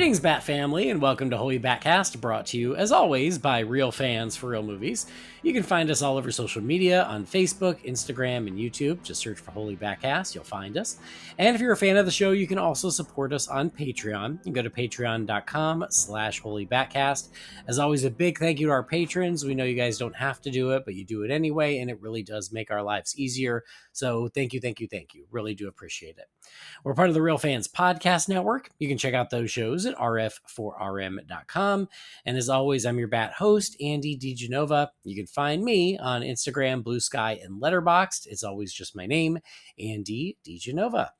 Greetings, Bat Family, and welcome to Holy BatCast, brought to you, as always, by real fans for real movies. You can find us all over social media on Facebook, Instagram, and YouTube. Just search for Holy BatCast, you'll find us. And if you're a fan of the show, you can also support us on Patreon. You can go to patreon.com/HolyBatCast. As always, a big thank you to our patrons. We know you guys don't have to do it, but you do it anyway, and it really does make our lives easier. So thank you, thank you, thank you. Really do appreciate it. We're part of the Real Fans Podcast Network. You can check out those shows at rf4rm.com. And as always, I'm your Bat host, Andy DiGenova. You can find me on Instagram, Blue Sky, and Letterboxd. It's always just my name, Andy DiGenova.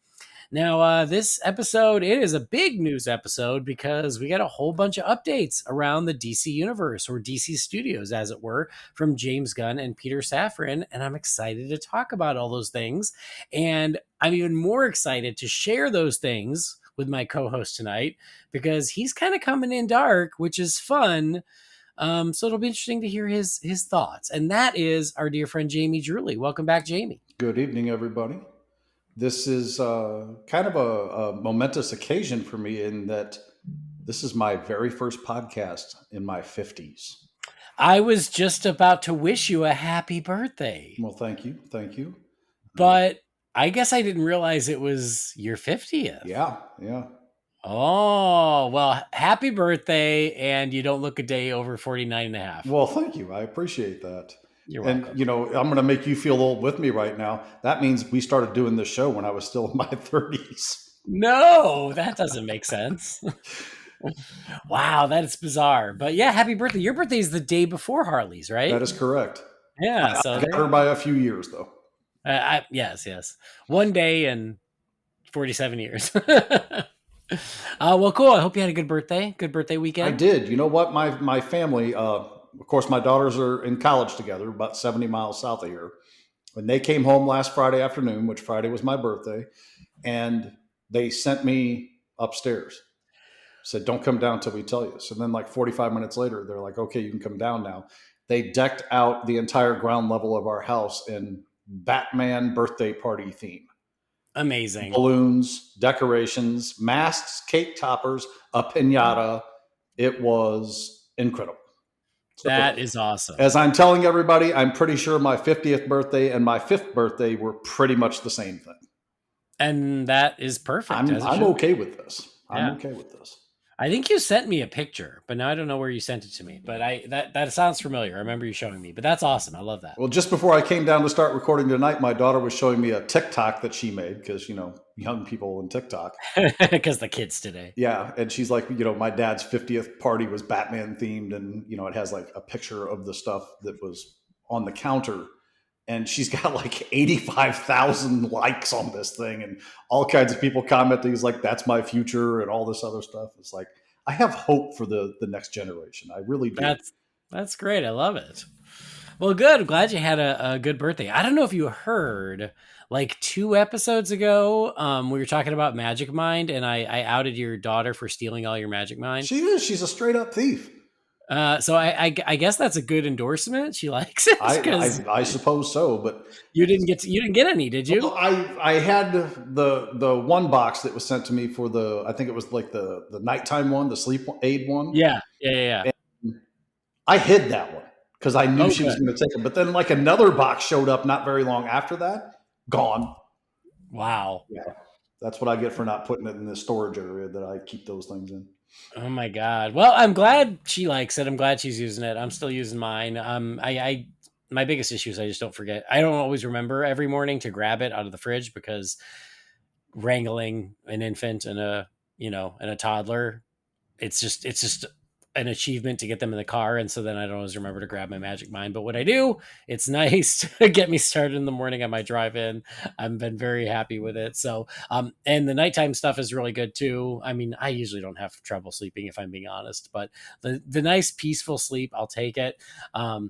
Now, this episode, it is a big news episode because we got a whole bunch of updates around the DC universe, or DC Studios, as it were, from James Gunn and Peter Safran, and I'm excited to talk about all those things. And I'm even more excited to share those things with my co-host tonight because he's kind of coming in dark, which is fun. So it'll be interesting to hear his thoughts. And that is our dear friend Jamie Drewley. Welcome back, Jamie. Good evening, everybody. This is kind of a momentous occasion for me in that this is my very first podcast in my 50s. I was just about to wish you a happy birthday. Well, thank you. Thank you. But I guess I didn't realize it was your 50th. Yeah. Oh, well, happy birthday. And you don't look a day over 49 and a half. Well, thank you. I appreciate that. You're welcome. And, I'm going to make you feel old with me right now. That means we started doing this show when I was still in my 30s. No, that doesn't make sense. Wow, that is bizarre. But yeah, happy birthday. Your birthday is the day before Harley's, right? That is correct. Yeah. So I got her by a few years, though. Yes. One day and 47 years. Well, cool. I hope you had a good birthday. Good birthday weekend. I did. You know what? My family... Of course, my daughters are in college together, about 70 miles south of here. When they came home last Friday afternoon, which Friday was my birthday, and they sent me upstairs. Said, don't come down till we tell you. So then like 45 minutes later, they're like, okay, you can come down now. They decked out the entire ground level of our house in Batman birthday party theme. Amazing. Balloons, decorations, masks, cake toppers, a piñata. It was incredible. That is awesome. As I'm telling everybody, I'm pretty sure my 50th birthday and my 5th birthday were pretty much the same thing. And that is perfect. I'm okay with this. I'm okay with this. I think you sent me a picture, but now I don't know where you sent it to me. But that sounds familiar. I remember you showing me. But that's awesome. I love that. Well, just before I came down to start recording tonight, my daughter was showing me a TikTok that she made because, young people in TikTok. Because the kids today. Yeah. And she's like, my dad's 50th party was Batman themed. And, it has like a picture of the stuff that was on the counter. And she's got like 85,000 likes on this thing and all kinds of people commenting. He's like, that's my future and all this other stuff. It's like, I have hope for the next generation. I really do. That's great. I love it. Well, good. I'm glad you had a good birthday. I don't know if you heard, like 2 episodes ago, we were talking about Magic Mind and I outed your daughter for stealing all your Magic Mind. She is. She's a straight up thief. So I guess that's a good endorsement. She likes it. I suppose so, but you didn't get any, did you? Well, I had the one box that was sent to me for I think it was like the nighttime one, the sleep aid one. Yeah. And I hid that one because I knew she was going to take it. But then like another box showed up not very long after that, gone. Wow. Yeah, that's what I get for not putting it in the storage area that I keep those things in. Oh my God. Well, I'm glad she likes it. I'm glad she's using it. I'm still using mine. My biggest issue is I just don't forget. I don't always remember every morning to grab it out of the fridge because wrangling an infant and a toddler, it's just an achievement to get them in the car. And so then I don't always remember to grab my Magic Mind. But when I do, it's nice to get me started in the morning on my drive in. I've been very happy with it. So, and the nighttime stuff is really good too. I mean, I usually don't have trouble sleeping if I'm being honest, but the nice peaceful sleep, I'll take it.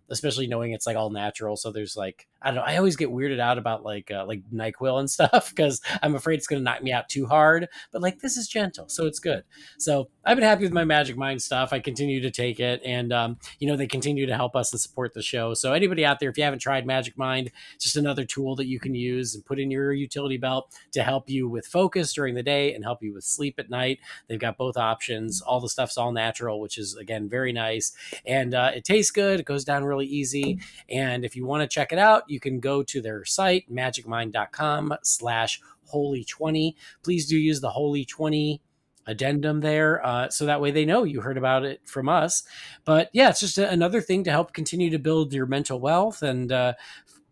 Especially knowing it's like all natural. So there's like I don't know. I always get weirded out about like NyQuil and stuff because I'm afraid it's going to knock me out too hard. But like this is gentle, so it's good. So I've been happy with my Magic Mind stuff. I continue to take it, and they continue to help us and support the show. So anybody out there, if you haven't tried Magic Mind, it's just another tool that you can use and put in your utility belt to help you with focus during the day and help you with sleep at night. They've got both options. All the stuff's all natural, which is again very nice, and it tastes good. It goes down really easy. And if you want to check it out, you can go to their site, magicmind.com/holy20. Please do use the holy20 addendum there, so that way they know you heard about it from us. But yeah, it's just another thing to help continue to build your mental wealth and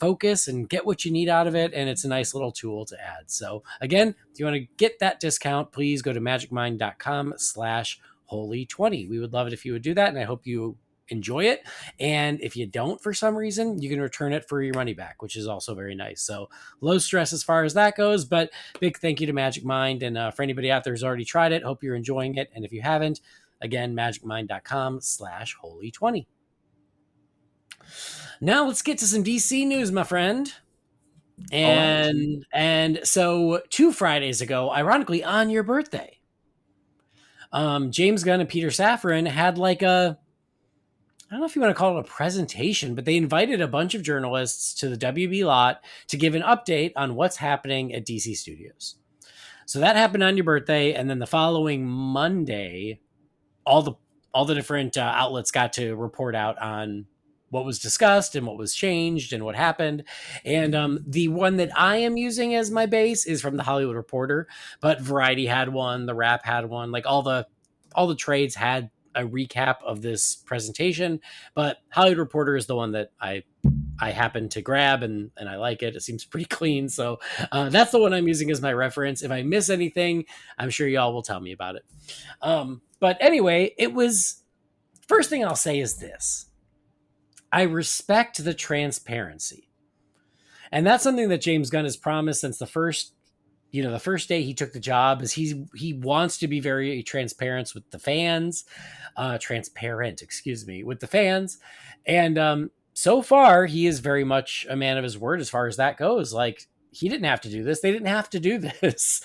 focus and get what you need out of it. And it's a nice little tool to add. So again, if you want to get that discount, please go to magicmind.com/holy20. We would love it if you would do that. And I hope you enjoy it. And if you don't, for some reason, you can return it for your money back, which is also very nice. So low stress as far as that goes, but big thank you to Magic Mind. And for anybody out there who's already tried it, hope you're enjoying it. And if you haven't, again, magicmind.com/holy20. Now let's get to some DC news, my friend. And so 2 Fridays ago, ironically on your birthday, James Gunn and Peter Safran had like I don't know if you want to call it a presentation, but they invited a bunch of journalists to the WB lot to give an update on what's happening at DC Studios. So that happened on your birthday, and then the following Monday, all the different outlets got to report out on what was discussed and what was changed and what happened. And the one that I am using as my base is from the Hollywood Reporter, but Variety had one, The Wrap had one, like all the trades had a recap of this presentation, but Hollywood Reporter is the one that I happen to grab, and I like it. It seems pretty clean. So that's the one I'm using as my reference. If I miss anything, I'm sure y'all will tell me about it. But anyway, first thing I'll say is this. I respect the transparency. And that's something that James Gunn has promised since the first day he took the job, is he wants to be very transparent with the fans, with the fans. And so far he is very much a man of his word as far as that goes. Like, he didn't have to do this. They didn't have to do this.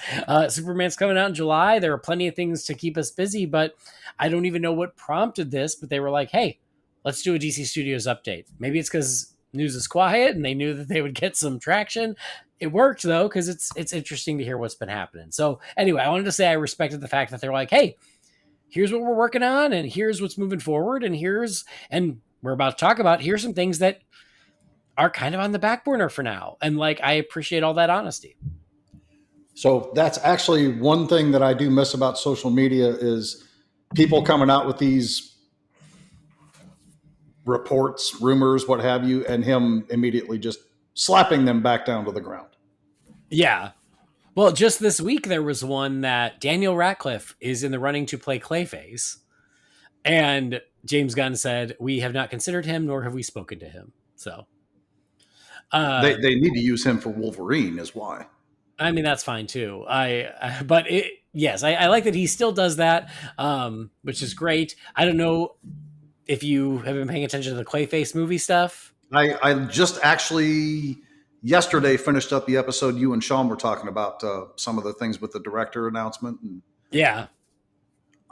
Superman's coming out in July. There are plenty of things to keep us busy, but I don't even know what prompted this, but they were like, hey, let's do a DC Studios update. Maybe it's because news is quiet and they knew that they would get some traction. It worked though, because it's interesting to hear what's been happening. So anyway, I wanted to say I respected the fact that they're like, hey, here's what we're working on, and here's what's moving forward, and we're about to talk about, here's some things that are kind of on the back burner for now. And like, I appreciate all that honesty. So that's actually one thing that I do miss about social media is people coming out with these reports, rumors, what have you, and him immediately just slapping them back down to the ground. Yeah. Well, just this week, there was one that Daniel Radcliffe is in the running to play Clayface. And James Gunn said, we have not considered him, nor have we spoken to him. So they need to use him for Wolverine is why. I mean, that's fine too. But I like that he still does that, which is great. I don't know if you have been paying attention to the Clayface movie stuff. I just actually yesterday finished up the episode you and Sean were talking about some of the things with the director announcement. And yeah.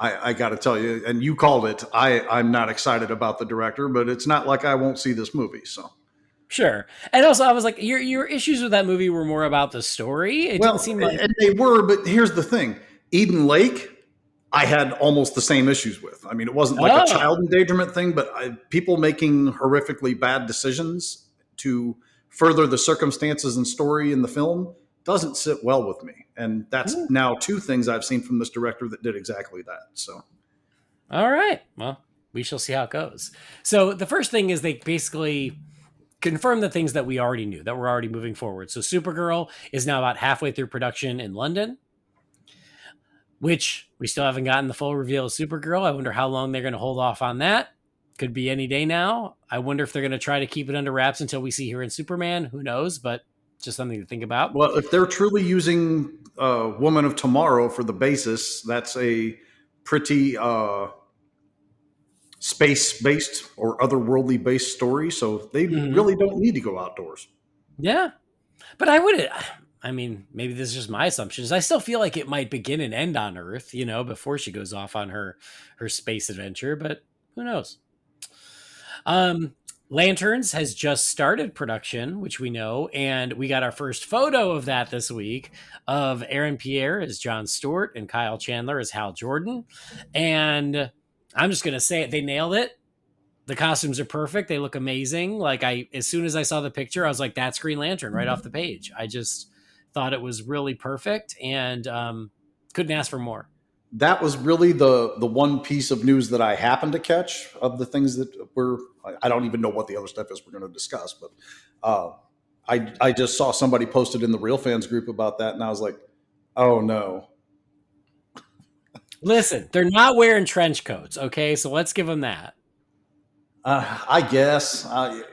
I got to tell you, and you called it, I'm not excited about the director, but it's not like I won't see this movie. So sure. And also I was like, your issues with that movie were more about the story. It didn't seem like they were, but here's the thing. Eden Lake, I had almost the same issues with. I mean, it wasn't like a child endangerment thing, but people making horrifically bad decisions to further the circumstances and story in the film doesn't sit well with me. And that's now 2 things I've seen from this director that did exactly that. So, all right. Well, we shall see how it goes. So the first thing is they basically confirm the things that we already knew, that we're already moving forward. So Supergirl is now about halfway through production in London, which we still haven't gotten the full reveal of Supergirl. I wonder how long they're going to hold off on that. Could be any day now. I wonder if they're going to try to keep it under wraps until we see her in Superman. Who knows? But just something to think about. Well, if they're truly using Woman of Tomorrow for the basis, that's a pretty space-based or otherworldly based story. So they really don't need to go outdoors. Yeah. But I would, I mean, maybe this is just my assumptions. I still feel like it might begin and end on Earth, before she goes off on her space adventure, but who knows? Um, Lanterns has just started production, which we know, and we got our first photo of that this week of Aaron Pierre as John Stewart and Kyle Chandler as Hal Jordan. And I'm just gonna say it, they nailed it. The costumes are perfect. They look amazing. Like as soon as I saw the picture, I was like, that's Green Lantern right off the page. I just thought it was really perfect and couldn't ask for more. That was really the one piece of news that I happened to catch of the things that were. I don't even know what the other stuff is we're going to discuss, but I just saw somebody posted in the Real Fans group about that, and I was like, oh no. Listen, they're not wearing trench coats, okay? So let's give them that. I guess. And,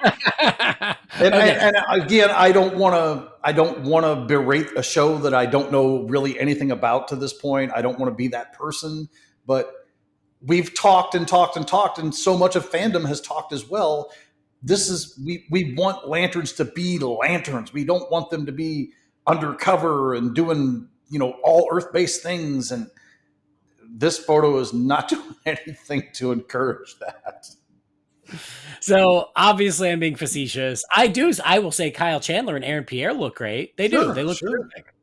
Okay. and again, I don't want to berate a show that I don't know really anything about to this point. I don't want to be that person, but we've talked and talked and talked, and so much of fandom has talked as well. This is we want lanterns to be lanterns. We don't want them to be undercover and doing all Earth based things. And this photo is not doing anything to encourage that. So obviously I'm being facetious. I will say Kyle Chandler and Aaron Pierre look great. They do. They Sure, look sure. terrific.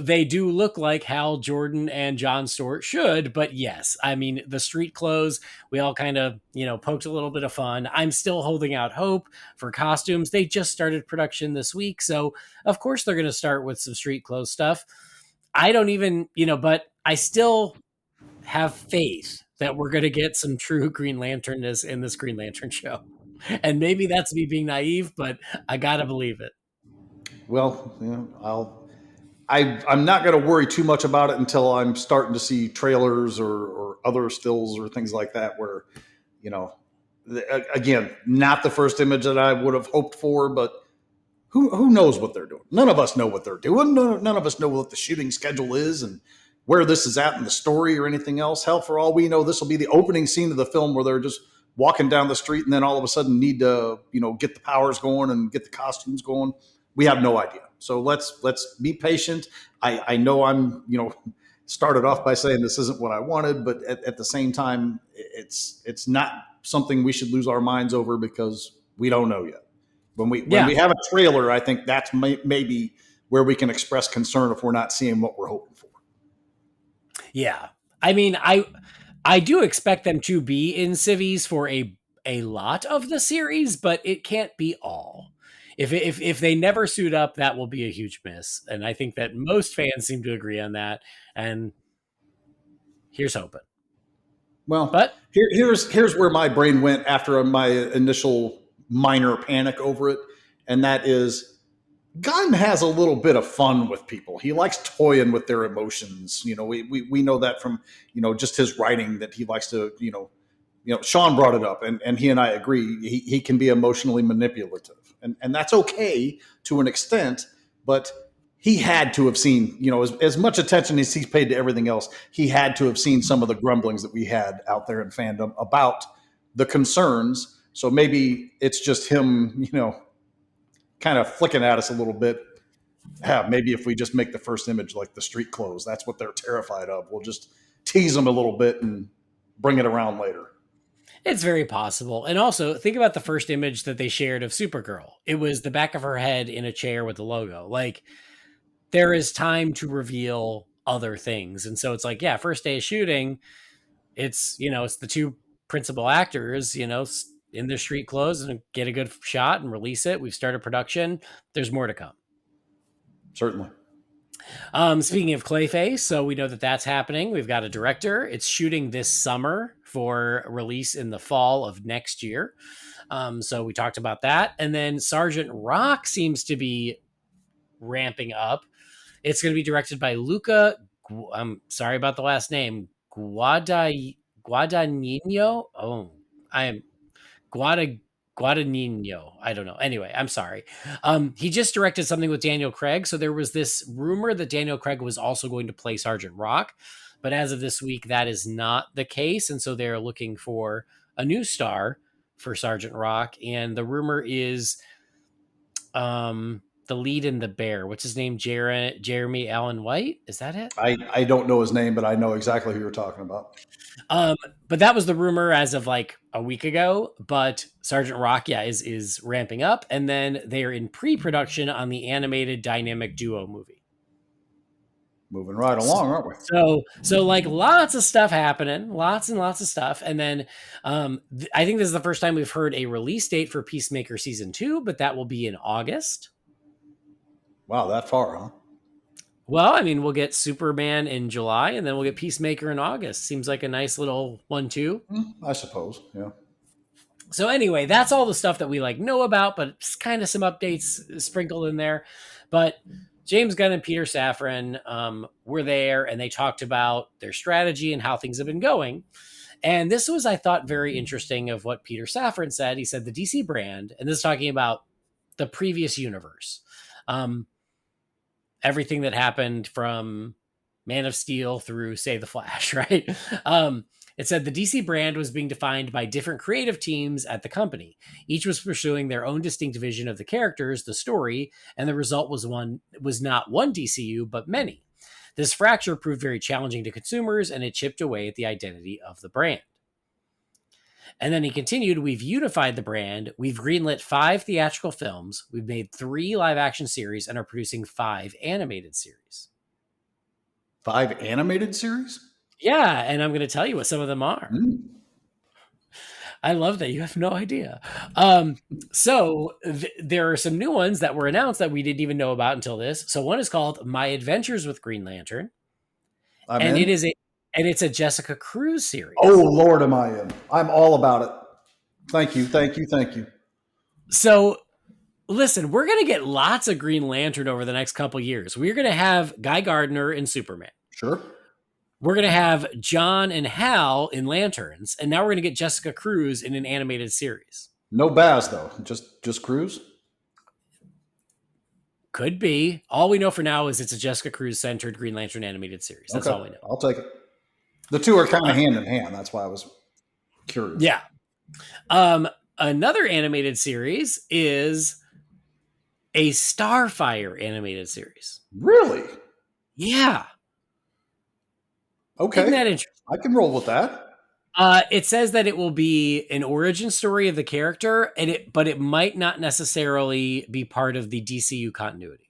They do look like Hal Jordan and John Stewart should, but yes, I mean the street clothes, we all kind of, poked a little bit of fun. I'm still holding out hope for costumes. They just started production this week, so of course they're going to start with some street clothes stuff. I don't even, but I still have faith that we're going to get some true Green Lanternness in this Green Lantern show. And maybe that's me being naive, but I got to believe it. Well, I'm not going to worry too much about it until I'm starting to see trailers or other stills or things like that where, you know, again, not the first image that I would have hoped for, but who knows what they're doing? None of us know what they're doing. None of us know what the shooting schedule is and where this is at in the story or anything else. Hell, for all we know, this will be the opening scene of the film where they're just walking down the street and then all of a sudden need to, get the powers going and get the costumes going. We have no idea. So let's be patient. I know I'm, started off by saying this isn't what I wanted, but at the same time, it's not something we should lose our minds over because we don't know yet. When Yeah. we have a trailer, I think that's maybe where we can express concern if we're not seeing what we're hoping for. Yeah. I mean, I do expect them to be in civvies for a lot of the series, but it can't be all. If they never suit up, that will be a huge miss. And I think that most fans seem to agree on that. And here's hoping. Well, But here's where my brain went after my initial minor panic over it, and that is Gunn has a little bit of fun with people. He likes toying with their emotions. We know that from just his writing that he likes to Sean brought it up, and he and I agree. He can be emotionally manipulative, and that's okay to an extent, but he had to have seen, as much attention as he's paid to everything else, he had to have seen some of the grumblings that we had out there in fandom about the concerns. So maybe it's just him, kind of flicking at us a little bit. Yeah, maybe if we just make the first image like the street clothes, that's what they're terrified of. We'll just tease them a little bit and bring it around later. it's very possible. And also, think about the first image that they shared of Supergirl. It was the back of her head in a chair with the logo. Like, there is time to reveal other things. And so it's like, yeah, first day of shooting, it's the two principal actors, in their street clothes and get a good shot and release it. We've started production. There's more to come. Certainly. Speaking of Clayface, so we know that that's happening. We've got a director. It's shooting this summer for release in the fall of next year. So we talked about that. And then Sergeant Rock seems to be ramping up. It's going to be directed by Luca. I'm sorry about the last name. Guadagnino. Oh, I am Guada Guadagnino. I don't know. Anyway, I'm sorry. He just directed something with Daniel Craig, so there was this rumor that Daniel Craig was also going to play Sergeant Rock, but as of this week, that is not the case, and so they're looking for a new star for Sergeant Rock, and the rumor is the lead in The Bear. What's his name? Jeremy Allen White. Is that it? I don't know his name, but I know exactly who you're talking about. Um, but that was the rumor as of like a week ago. But Sergeant Rock, yeah, is ramping up, and then they are in pre-production on the animated dynamic duo movie. Moving right along, aren't we? So like lots of stuff happening, lots and lots of stuff, and then I think this is the first time we've heard a release date for Peacemaker season 2, but that will be in August. Wow, that far, huh? Well, I mean, we'll get Superman in July, and then we'll get Peacemaker in August. Seems like a nice little 1-2. I suppose, yeah. So anyway, that's all the stuff that we like know about, but it's kind of some updates sprinkled in there. But James Gunn and Peter Safran were there, and they talked about their strategy and how things have been going. And this was, I thought, very interesting of what Peter Safran said. He said the DC brand, and this is talking about the previous universe, everything that happened from Man of Steel through, say, The Flash, right? It said the DC brand was being defined by different creative teams at the company. Each was pursuing their own distinct vision of the characters, the story, and the result was not one DCU, but many. This fracture proved very challenging to consumers, and it chipped away at the identity of the brand. And then he continued, we've unified the brand. We've greenlit 5 theatrical films. We've made 3 live action series and are producing 5 animated series. 5 animated series? Yeah, and I'm going to tell you what some of them are. I love that you have no idea. So there are some new ones that were announced that we didn't even know about until this. So one is called My Adventures with Green Lantern, and it's a Jessica Cruz series. Oh Lord, am I in? I'm all about it. Thank you. So listen, we're going to get lots of Green Lantern over the next couple years. We're going to have Guy Gardner in Superman. Sure. We're going to have John and Hal in Lanterns, and now we're going to get Jessica Cruz in an animated series. No Baz though, just Cruz. Could be. All we know for now is it's a Jessica Cruz centered Green Lantern animated series. That's all we know. I'll take it. The two are kind of hand in hand. That's why I was curious. Yeah. Another animated series is a Starfire animated series. Really? Yeah. Okay. Isn't that interesting? I can roll with that. It says that it will be an origin story of the character, but it might not necessarily be part of the DCU continuity.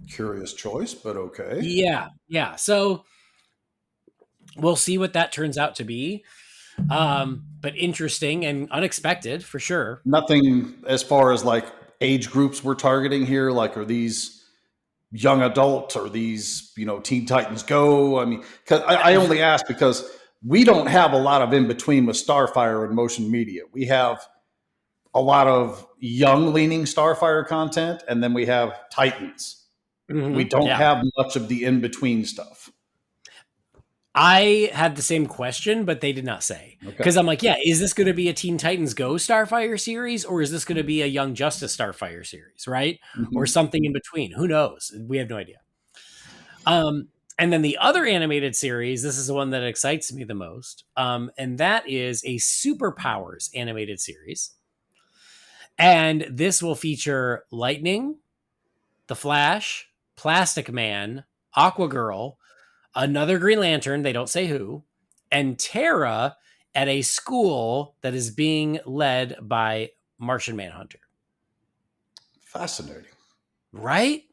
Curious choice, but okay. Yeah. So we'll see what that turns out to be. But interesting and unexpected for sure. Nothing as far as like age groups we're targeting here. Like, are these young adults or these, Teen Titans Go? I mean, cause I only ask because we don't have a lot of in between with Starfire and Motion Media. We have a lot of young leaning Starfire content, and then we have Titans. Mm-hmm. We don't have much of the in between stuff. I had the same question, but they did not say. Because I'm like, is this going to be a Teen Titans Go Starfire series, or is this going to be a Young Justice Starfire series, right? Mm-hmm. Or something in between? Who knows? We have no idea. And then the other animated series, this is the one that excites me the most, and that is a Superpowers animated series. And this will feature Lightning, The Flash, Plastic Man, Aquagirl, another Green Lantern, they don't say who, and Terra at a school that is being led by Martian Manhunter. Fascinating. Right?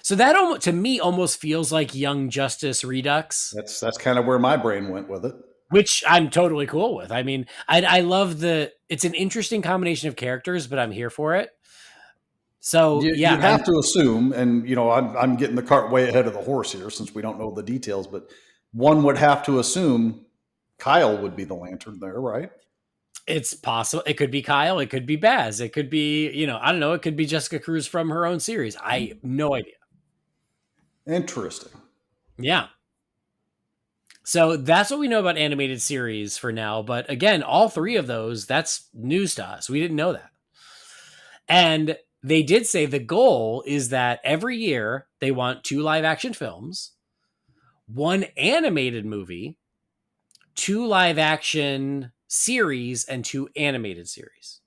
So that to me almost feels like Young Justice Redux. That's kind of where my brain went with it. Which I'm totally cool with. I mean, I love it's an interesting combination of characters, but I'm here for it. So you have to assume, and I'm getting the cart way ahead of the horse here since we don't know the details, but one would have to assume Kyle would be the Lantern there, right? It's possible. It could be Kyle. It could be Baz. It could be, I don't know. It could be Jessica Cruz from her own series. I have no idea. Interesting. Yeah. So that's what we know about animated series for now. But again, all 3 of those, that's news to us. We didn't know that. And they did say the goal is that every year they want 2 live action films, 1 animated movie, 2 live action series, and 2 animated series.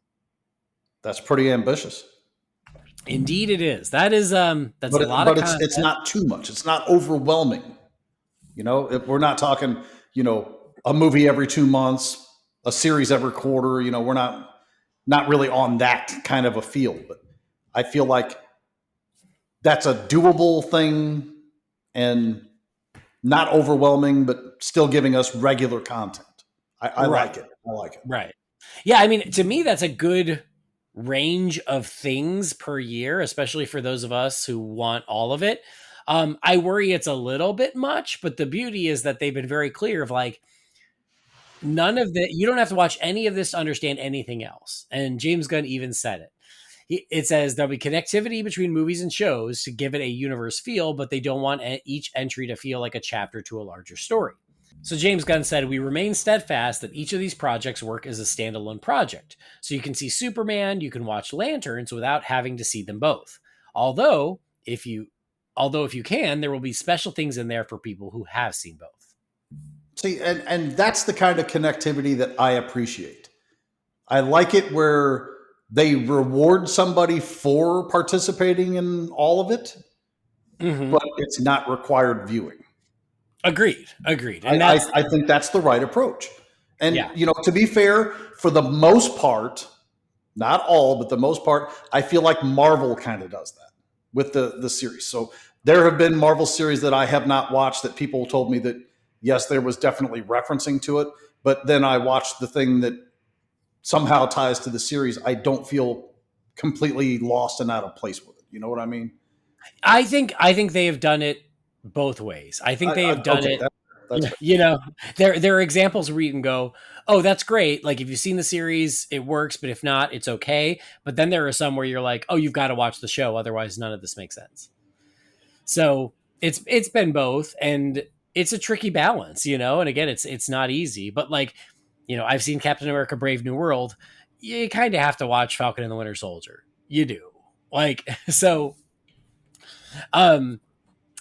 That's pretty ambitious. Indeed, it is. That's a lot of But it's content. not too much. It's not overwhelming. If we're not talking, a movie every 2 months, a series every quarter. We're not really on that kind of a feel. But I feel like that's a doable thing and not overwhelming, but still giving us regular content. I Right. like it. I like it. Right. Yeah, I mean, to me, that's a good range of things per year, especially for those of us who want all of it. I worry it's a little bit much, but the beauty is that they've been very clear of like, none of the, you don't have to watch any of this to understand anything else. And James Gunn even said it. It says there'll be connectivity between movies and shows to give it a universe feel, but they don't want each entry to feel like a chapter to a larger story. So James Gunn said, we remain steadfast that each of these projects work as a standalone project. So you can see Superman, you can watch Lanterns without having to see them both. Although, if you can, there will be special things in there for people who have seen both. See, and that's the kind of connectivity that I appreciate. I like it where they reward somebody for participating in all of it, but it's not required viewing. Agreed. And I think that's the right approach. And, yeah. To be fair, for the most part, not all, but the most part, I feel like Marvel kind of does that with the series. So there have been Marvel series that I have not watched that people told me that, yes, there was definitely referencing to it. But then I watched the thing that somehow ties to the series. I don't feel completely lost and out of place with it. You know what I mean? I think they have done it both ways. I think they have done Okay, it. that's fair. There are examples where you can go, oh, that's great. Like if you've seen the series, it works, but if not, it's okay. But then there are some where you're like, oh, you've got to watch the show, otherwise none of this makes sense. So it's been both, and it's a tricky balance, And again, it's not easy, but like, I've seen Captain America: Brave New World. You kind of have to watch Falcon and the Winter Soldier. You do, like so.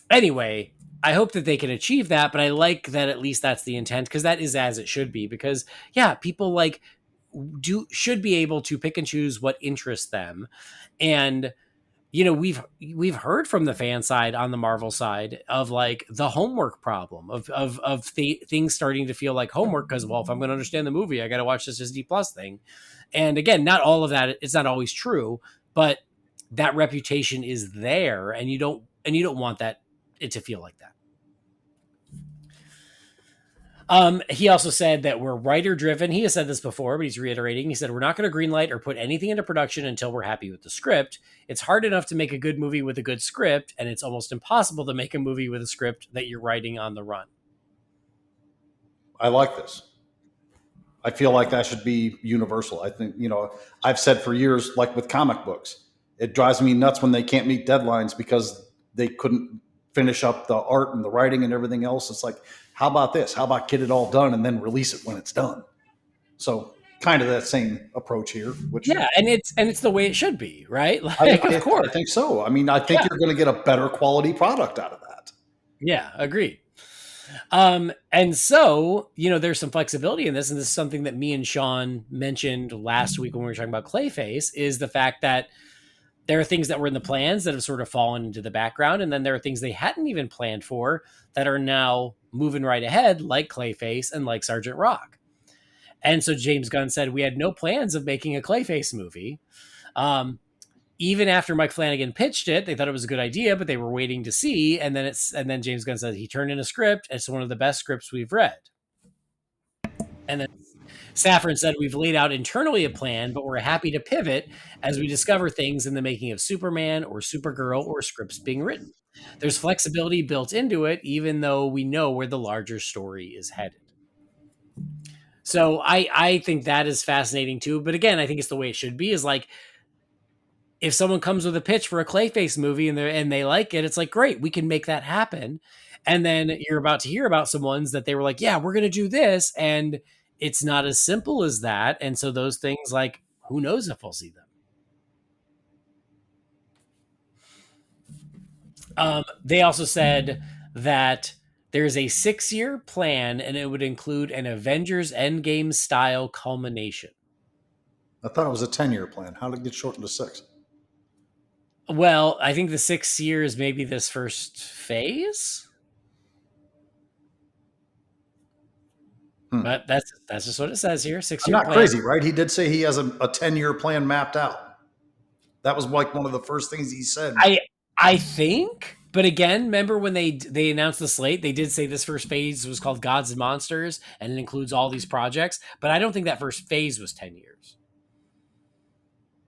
Anyway, I hope that they can achieve that, but I like that at least that's the intent because that is as it should be. Because yeah, people like should be able to pick and choose what interests them, and we've heard from the fan side on the Marvel side of like the homework problem of things starting to feel like homework because well, if I'm going to understand the movie, I got to watch this Disney Plus thing, and again, not all of that. It's not always true, but that reputation is there, and you don't want it to feel like that. He also said that we're writer driven. He has said this before, but he's reiterating. He said, we're not going to greenlight or put anything into production until we're happy with the script. It's hard enough to make a good movie with a good script, and it's almost impossible to make a movie with a script that you're writing on the run. I like this. I feel like that should be universal. I think, I've said for years, like with comic books, it drives me nuts when they can't meet deadlines because they couldn't finish up the art and the writing and everything else. It's like, how about this? How about get it all done and then release it when it's done? So kind of that same approach here, which yeah, and it's the way it should be, right? Like, of course, I think so. I mean, I think you're going to get a better quality product out of that. Yeah, agreed. And so, there's some flexibility in this, and this is something that me and Sean mentioned last week when we were talking about Clayface, is the fact that there are things that were in the plans that have sort of fallen into the background, and then there are things they hadn't even planned for that are now moving right ahead, like Clayface and like Sergeant Rock. And so James Gunn said, we had no plans of making a Clayface movie. Even after Mike Flanagan pitched it, they thought it was a good idea, but they were waiting to see. And then James Gunn said he turned in a script. It's one of the best scripts we've read. And then Safran said, we've laid out internally a plan, but we're happy to pivot as we discover things in the making of Superman or Supergirl or scripts being written. There's flexibility built into it, even though we know where the larger story is headed. So I think that is fascinating too. But again, I think it's the way it should be, is like, if someone comes with a pitch for a Clayface movie and they like it, it's like, great, we can make that happen. And then you're about to hear about some ones that they were like, yeah, we're going to do this. And it's not as simple as that. And so those things, like, who knows if we'll see them. They also said that there's a 6-year plan and it would include an Avengers Endgame style culmination. I thought it was a 10-year plan. How did it get shortened to 6? Well, I think the 6 years maybe this first phase, Hmm. but that's just what it says here. six I'm year not plan. crazy, right? He did say he has a 10-year plan mapped out. That was like one of the first things he said. I I think, but again, remember when they announced the slate, they did say this first phase was called Gods and Monsters, and it includes all these projects. But I don't think that first phase was 10 years.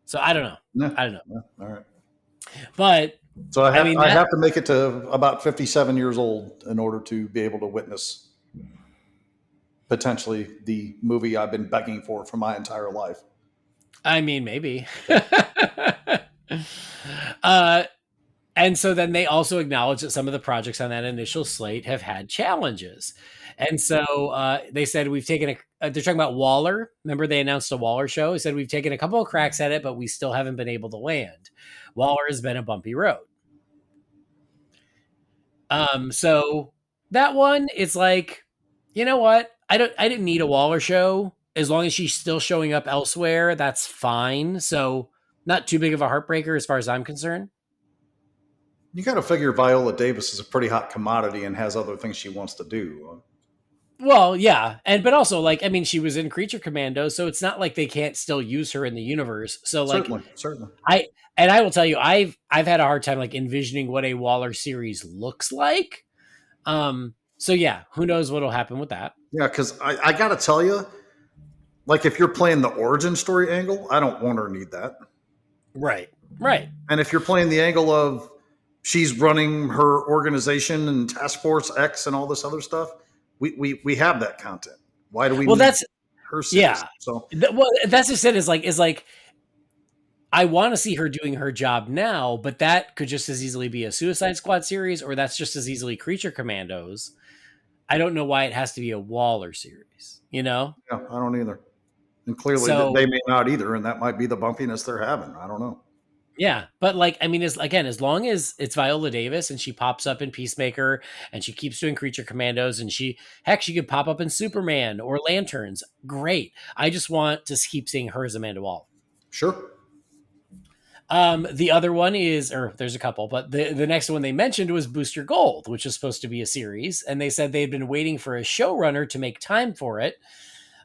So I don't know. Yeah, I don't know. yeah, all right. But So I I have mean I that have to make it to about 57 years old in order to be able to witness potentially the movie I've been begging for my entire life. I mean maybe. Yeah. uh And so then they also acknowledge that some of the projects on that initial slate have had challenges. And so they said we've taken they're talking about Waller. Remember they announced a Waller show? He said we've taken a couple of cracks at it, but we still haven't been able to land. Waller has been a bumpy road. So that one, it's like, you know what? I didn't need a Waller show. As long as she's still showing up elsewhere, that's fine. So not too big of a heartbreaker as far as I'm concerned. You got to figure Viola Davis is a pretty hot commodity and has other things she wants to do. Well, yeah, and but also like I mean, she was in Creature Commando, so it's not like they can't still use her in the universe. So like Certainly, certainly. I will tell you, I've had a hard time like envisioning what a Waller series looks like. So yeah, who knows what'll happen with that? Yeah, because I got to tell you, like if you're playing the origin story angle, I don't want or need that. Right, right. And if you're playing the angle of she's running her organization and Task Force X and all this other stuff, we have that content. Why do we Well, need that's her series? yeah. So Well, that's just it. Is like I want to see her doing her job now, but that could just as easily be a Suicide Squad series, or that's just as easily Creature Commandos. I don't know why it has to be a Waller series, you know? yeah, I don't either. And clearly So they may not either, and that might be the bumpiness they're having. I don't know. yeah, but like I mean, as long as it's Viola Davis and she pops up in Peacemaker and she keeps doing Creature Commandos and she could pop up in Superman or Lanterns. Great. I just want to keep seeing her as Amanda Waller. Sure. The other one is, or there's a couple, but the next one they mentioned was Booster Gold, which is supposed to be a series, and they said they'd been waiting for a showrunner to make time for it.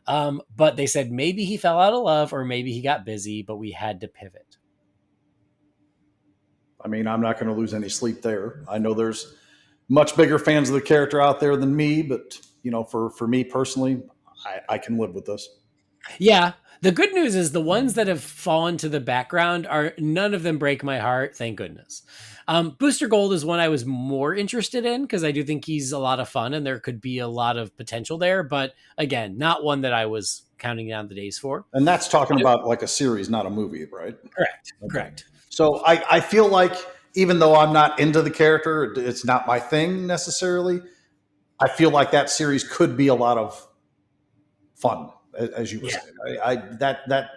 But they said maybe he fell out of love or maybe he got busy, but we had to pivot. I mean, I'm not going to lose any sleep there. I know there's much bigger fans of the character out there than me, but for me personally, I can live with this. Yeah. The good news is the ones that have fallen to the background are none of them break my heart. Thank goodness. Booster Gold is one I was more interested in because I do think he's a lot of fun and there could be a lot of potential there. But again, not one that I was counting down the days for. And that's talking about like a series, not a movie, right? Correct. Okay. Correct. So I feel like even though I'm not into the character, it's not my thing necessarily. I feel like that series could be a lot of fun, as you were saying. That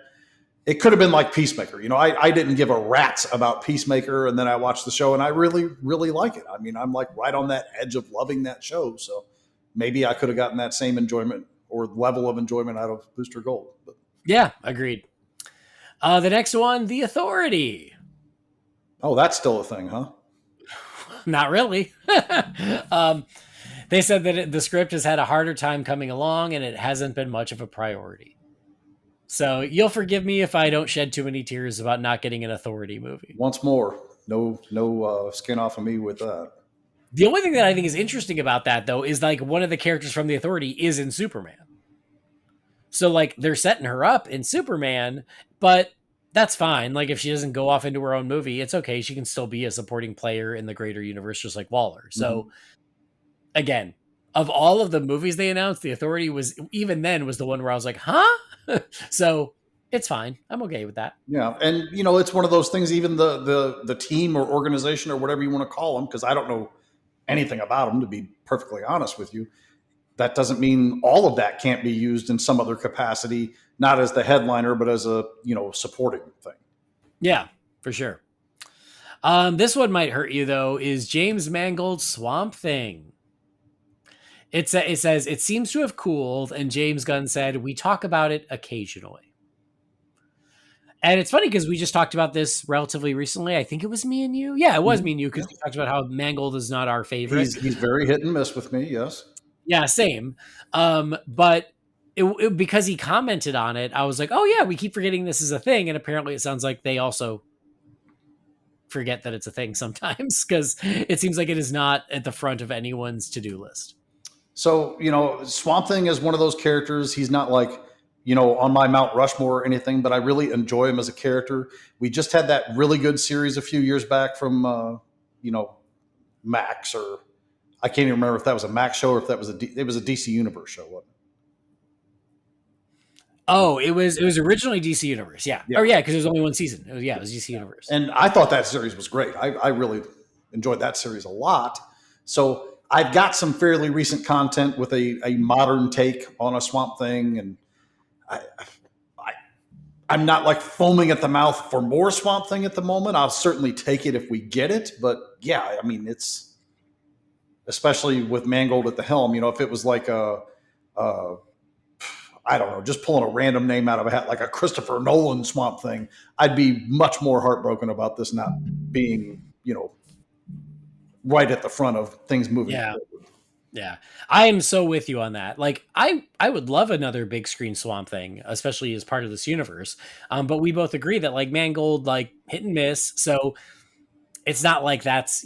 it could have been like Peacemaker. I didn't give a rat's about Peacemaker, and then I watched the show, and I really, really like it. I mean, I'm like right on that edge of loving that show. So maybe I could have gotten that same enjoyment or level of enjoyment out of Booster Gold. But Yeah, agreed. The next one, The Authority. oh, that's still a thing, huh? Not really. They said that the script has had a harder time coming along and it hasn't been much of a priority. So you'll forgive me if I don't shed too many tears about not getting an Authority movie. Once more, no skin off of me with that. The only thing that I think is interesting about that, though, is like one of the characters from The Authority is in Superman. So like they're setting her up in Superman, but that's fine. Like if she doesn't go off into her own movie, it's okay. She can still be a supporting player in the greater universe, just like Waller. So again, of all of the movies they announced, The Authority was even then was the one where I was like, huh? So it's fine. I'm okay with that. Yeah, and it's one of those things. Even the team or organization or whatever you want to call them, because I don't know anything about them, to be perfectly honest with you. That doesn't mean all of that can't be used in some other capacity, not as the headliner, but as a supporting thing. Yeah, for sure. This one might hurt you though. Is James Mangold's Swamp Thing? It says it seems to have cooled, and James Gunn said we talk about it occasionally. And it's funny because we just talked about this relatively recently. I think it was me and you. Yeah, it was me and you Yeah. because we talked about how Mangold is not our favorite. He's very hit and miss with me. Yes. Yeah, same. But because he commented on it, I was like, oh yeah, we keep forgetting this is a thing, and apparently it sounds like they also forget that it's a thing sometimes because it seems like it is not at the front of anyone's to-do list. So, Swamp Thing is one of those characters. He's not like, on my Mount Rushmore or anything, but I really enjoy him as a character. We just had that really good series a few years back from, Max, or I can't even remember if that was a Max show or if that was it was a DC Universe show, wasn't Oh, it was originally DC Universe, yeah. it? Oh Yeah. yeah, because it was only one season. It was DC Universe. And I thought that series was great. I really enjoyed that series a lot. So I've got some fairly recent content with a modern take on a Swamp Thing, and I, I I'm not like foaming at the mouth for more Swamp Thing at the moment. I'll certainly take it if we get it, but yeah, I mean it's especially with Mangold at the helm. If it was like a I don't know, just pulling a random name out of a hat, like a Christopher Nolan Swamp Thing, I'd be much more heartbroken about this not being, right at the front of things moving Yeah. forward. Yeah. I am so with you on that. Like I would love another big screen Swamp Thing, especially as part of this universe. But we both agree that like Mangold, like hit and miss. So it's not like that's,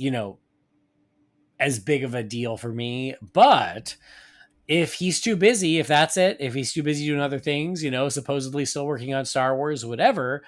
as big of a deal for me. But if he's too busy, if that's it, if he's too busy doing other things, supposedly still working on Star Wars, whatever,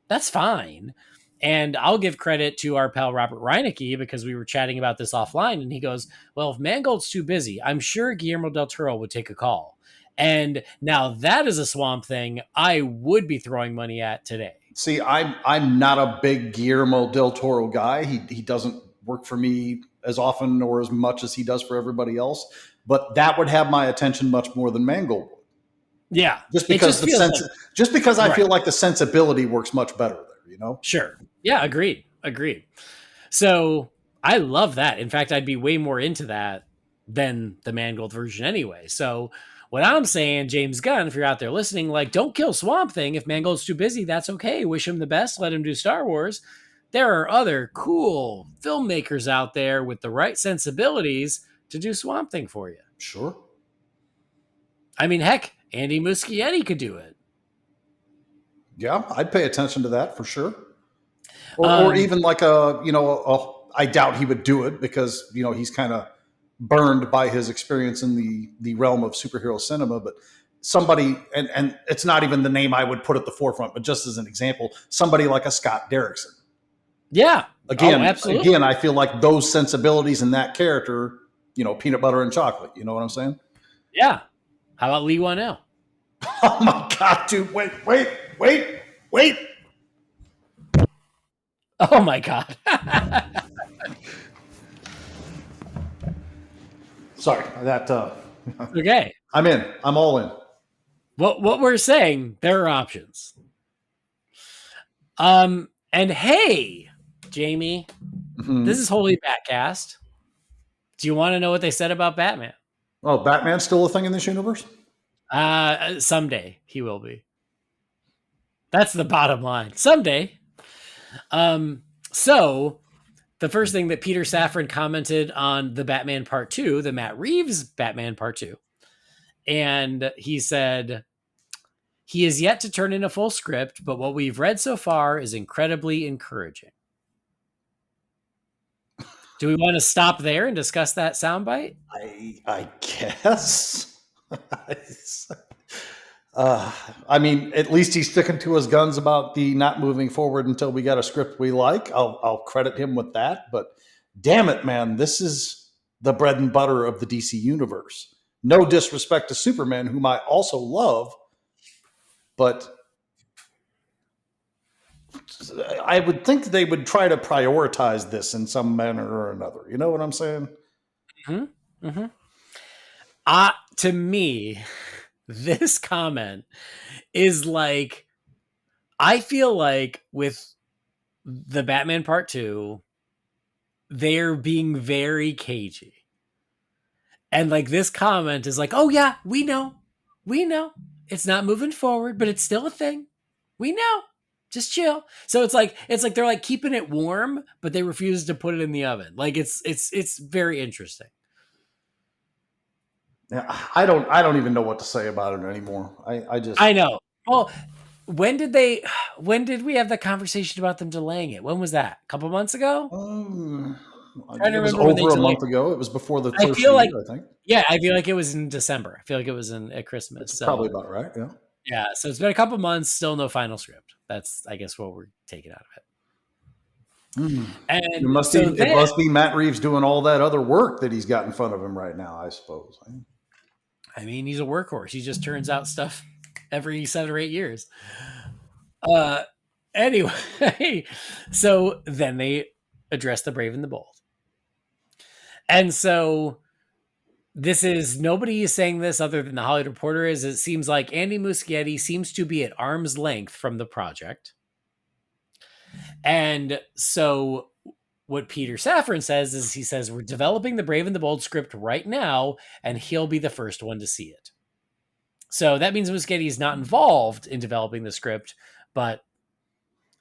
that's fine. And I'll give credit to our pal Robert Reinecke because we were chatting about this offline, and he goes, "Well, if Mangold's too busy, I'm sure Guillermo del Toro would take a call." And now that is a Swamp Thing I would be throwing money at today. See, I'm not a big Guillermo del Toro guy. He doesn't work for me as often or as much as he does for everybody else. But that would have my attention much more than Mangold would. Yeah, Just it because just feels like, I right. feel like the sensibility works much better there. Sure. Yeah, agreed. So I love that. In fact, I'd be way more into that than the Mangold version anyway. So what I'm saying, James Gunn, if you're out there listening, like, don't kill Swamp Thing. If Mangold's too busy, that's okay. Wish him the best. Let him do Star Wars. There are other cool filmmakers out there with the right sensibilities to do Swamp Thing for you. Sure. I mean, heck, Andy Muschietti could do it. Yeah, I'd pay attention to that for sure. Or even like I doubt he would do it because he's kind of burned by his experience in the realm of superhero cinema. But somebody, and it's not even the name I would put at the forefront, but just as an example, somebody like a Scott Derrickson. Yeah. Again, I feel like those sensibilities in that character, peanut butter and chocolate. You know what I'm saying? Yeah. How about Lee Wanell? Oh my God, dude! Wait! Oh my God. Sorry, that. Okay. I'm in. I'm all in. What we're saying, there are options. And hey, Jamie, this is Holy BatCast. Do you want to know what they said about Batman? Oh, Batman's still a thing in this universe? Someday he will be. That's the bottom line. Someday. So the first thing that Peter Safran commented on the Batman Part 2, the Matt Reeves Batman Part 2, and he said, he is yet to turn in a full script, but what we've read so far is incredibly encouraging. Do we want to stop there and discuss that soundbite? I guess. I mean, at least he's sticking to his guns about the not moving forward until we got a script we like. I'll credit him with that. But damn it, man, this is the bread and butter of the DC universe. No disrespect to Superman, whom I also love, but I would think they would try to prioritize this in some manner or another. You know what I'm saying? Mm-hmm. Mm-hmm. To me, this comment is like, I feel like with the Batman Part 2, they're being very cagey. And like this comment is like, oh yeah, we know. It's not moving forward, but it's still a thing. We know. Just chill. So it's like they're like keeping it warm, but they refuse to put it in the oven. Like it's very interesting. Yeah, I don't even know what to say about it anymore. I just I know. Well, when did they? When did we have the conversation about them delaying it? When was that? A couple months ago. um, Trying to it was remember when they over a delayed. month ago. It was before the I first of feel the like, year, I think. yeah, I feel like it was in December. I feel like it was in at Christmas. That's probably So about right. Yeah. yeah, so it's been a couple months, still no final script. That's I guess what we're taking out of it. Hmm. And so It then, must be Matt Reeves doing all that other work that he's got in front of him right now, I suppose. I mean, he's a workhorse. He just turns out stuff every 7 or 8 years. Uh, anyway, so then they address the brave and the bold, and so this is nobody is saying this other than the Hollywood Reporter is. It seems like Andy Muschietti seems to be at arm's length from the project, and so what Peter Safran says is he says we're developing the Brave and the Bold script right now, and he'll be the first one to see it. So that means Muschietti is not involved in developing the script, but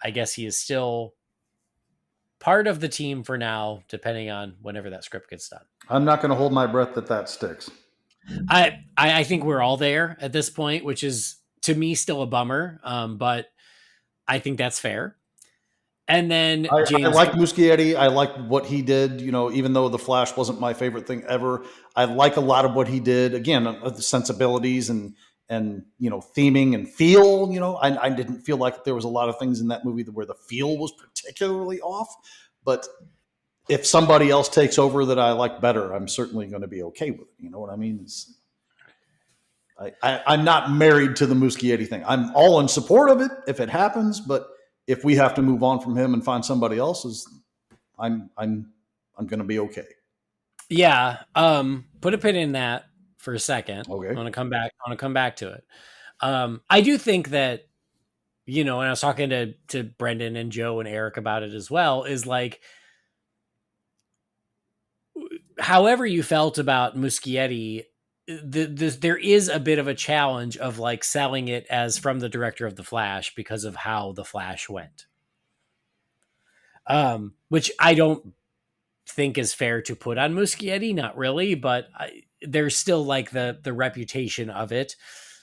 I guess he is still part of the team for now, depending on whenever that script gets done. I'm not going to hold my breath that sticks. I think we're all there at this point, which is to me still a bummer, but I think that's fair. And then I James, like Muschietti. I like what he did. Even though The Flash wasn't my favorite thing ever, I like a lot of what he did. Again, the sensibilities and theming and feel. I didn't feel like there was a lot of things in that movie where the feel was particularly off. But if somebody else takes over that I like better, I'm certainly going to be okay with it. You know what I mean? I'm not married to the Muschietti thing. I'm all in support of it if it happens, but if we have to move on from him and find somebody else's, I'm going to be okay. yeah, put a pin in that for a second. Okay. I want to come back. I want to come back to it. I do think that and I was talking to Brendan and Joe and Eric about it as well. Is like, however you felt about Muschietti, there is a bit of a challenge of like selling it as from the director of The Flash because of how The Flash went. Which I don't think is fair to put on Muschietti, not really, but there's still like the reputation of it.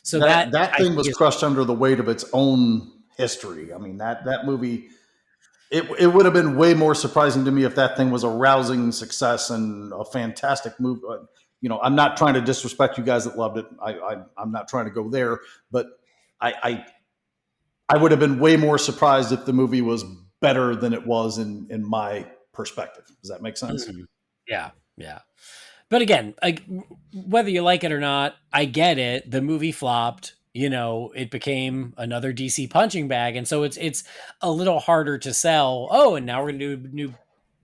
So That I thing think was is, crushed under the weight of its own history. I mean, that movie, it would have been way more surprising to me if that thing was a rousing success and a fantastic movie. I'm not trying to disrespect you guys that loved it. I'm not trying to go there, but I would have been way more surprised if the movie was better than it was in my perspective. Does that make sense? yeah, yeah. But again, like whether you like it or not, I get it. The movie flopped. It became another DC punching bag, and so it's a little harder to sell. Oh, and now we're gonna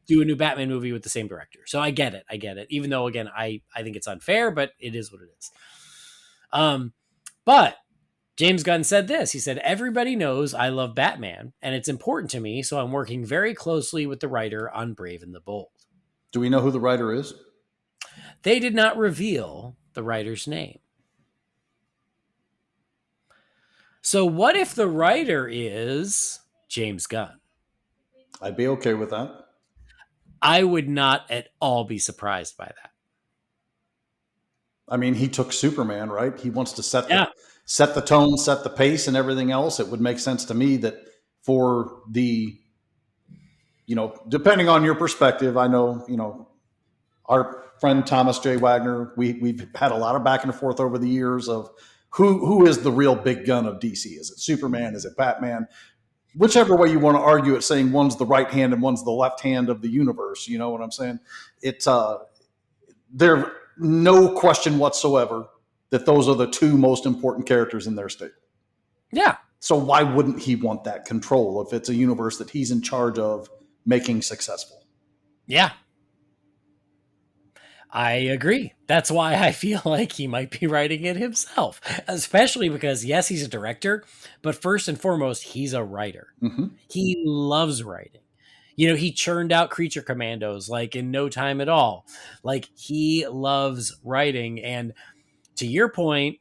do a new Batman movie with the same director. So I get it. Even though again, I think it's unfair, but it is what it is. But James Gunn said this. He said, "Everybody knows I love Batman, and it's important to me, so I'm working very closely with the writer on Brave and the Bold." Do we know who the writer is? They did not reveal the writer's name. So what if the writer is James Gunn? I'd be okay with that. I would not at all be surprised by that. I mean, he took Superman, right? He wants to set Yeah. the tone, set the pace, and everything else. It would make sense to me that for the, depending on your perspective, I know, our friend Thomas J. Wagner, we've had a lot of back and forth over the years of who is the real big gun of DC? Is it Superman? Is it Batman? Whichever way you want to argue it, saying one's the right hand and one's the left hand of the universe. You know what I'm saying? It's there no question whatsoever that those are the two most important characters in their state. Yeah. So why wouldn't he want that control if it's a universe that he's in charge of making successful? Yeah. I agree. That's why I feel like he might be writing it himself, especially because, yes, he's a director, but first and foremost, he's a writer. Mm-hmm. He loves writing. He churned out Creature Commandos like in no time at all. Like he loves writing. And to your point,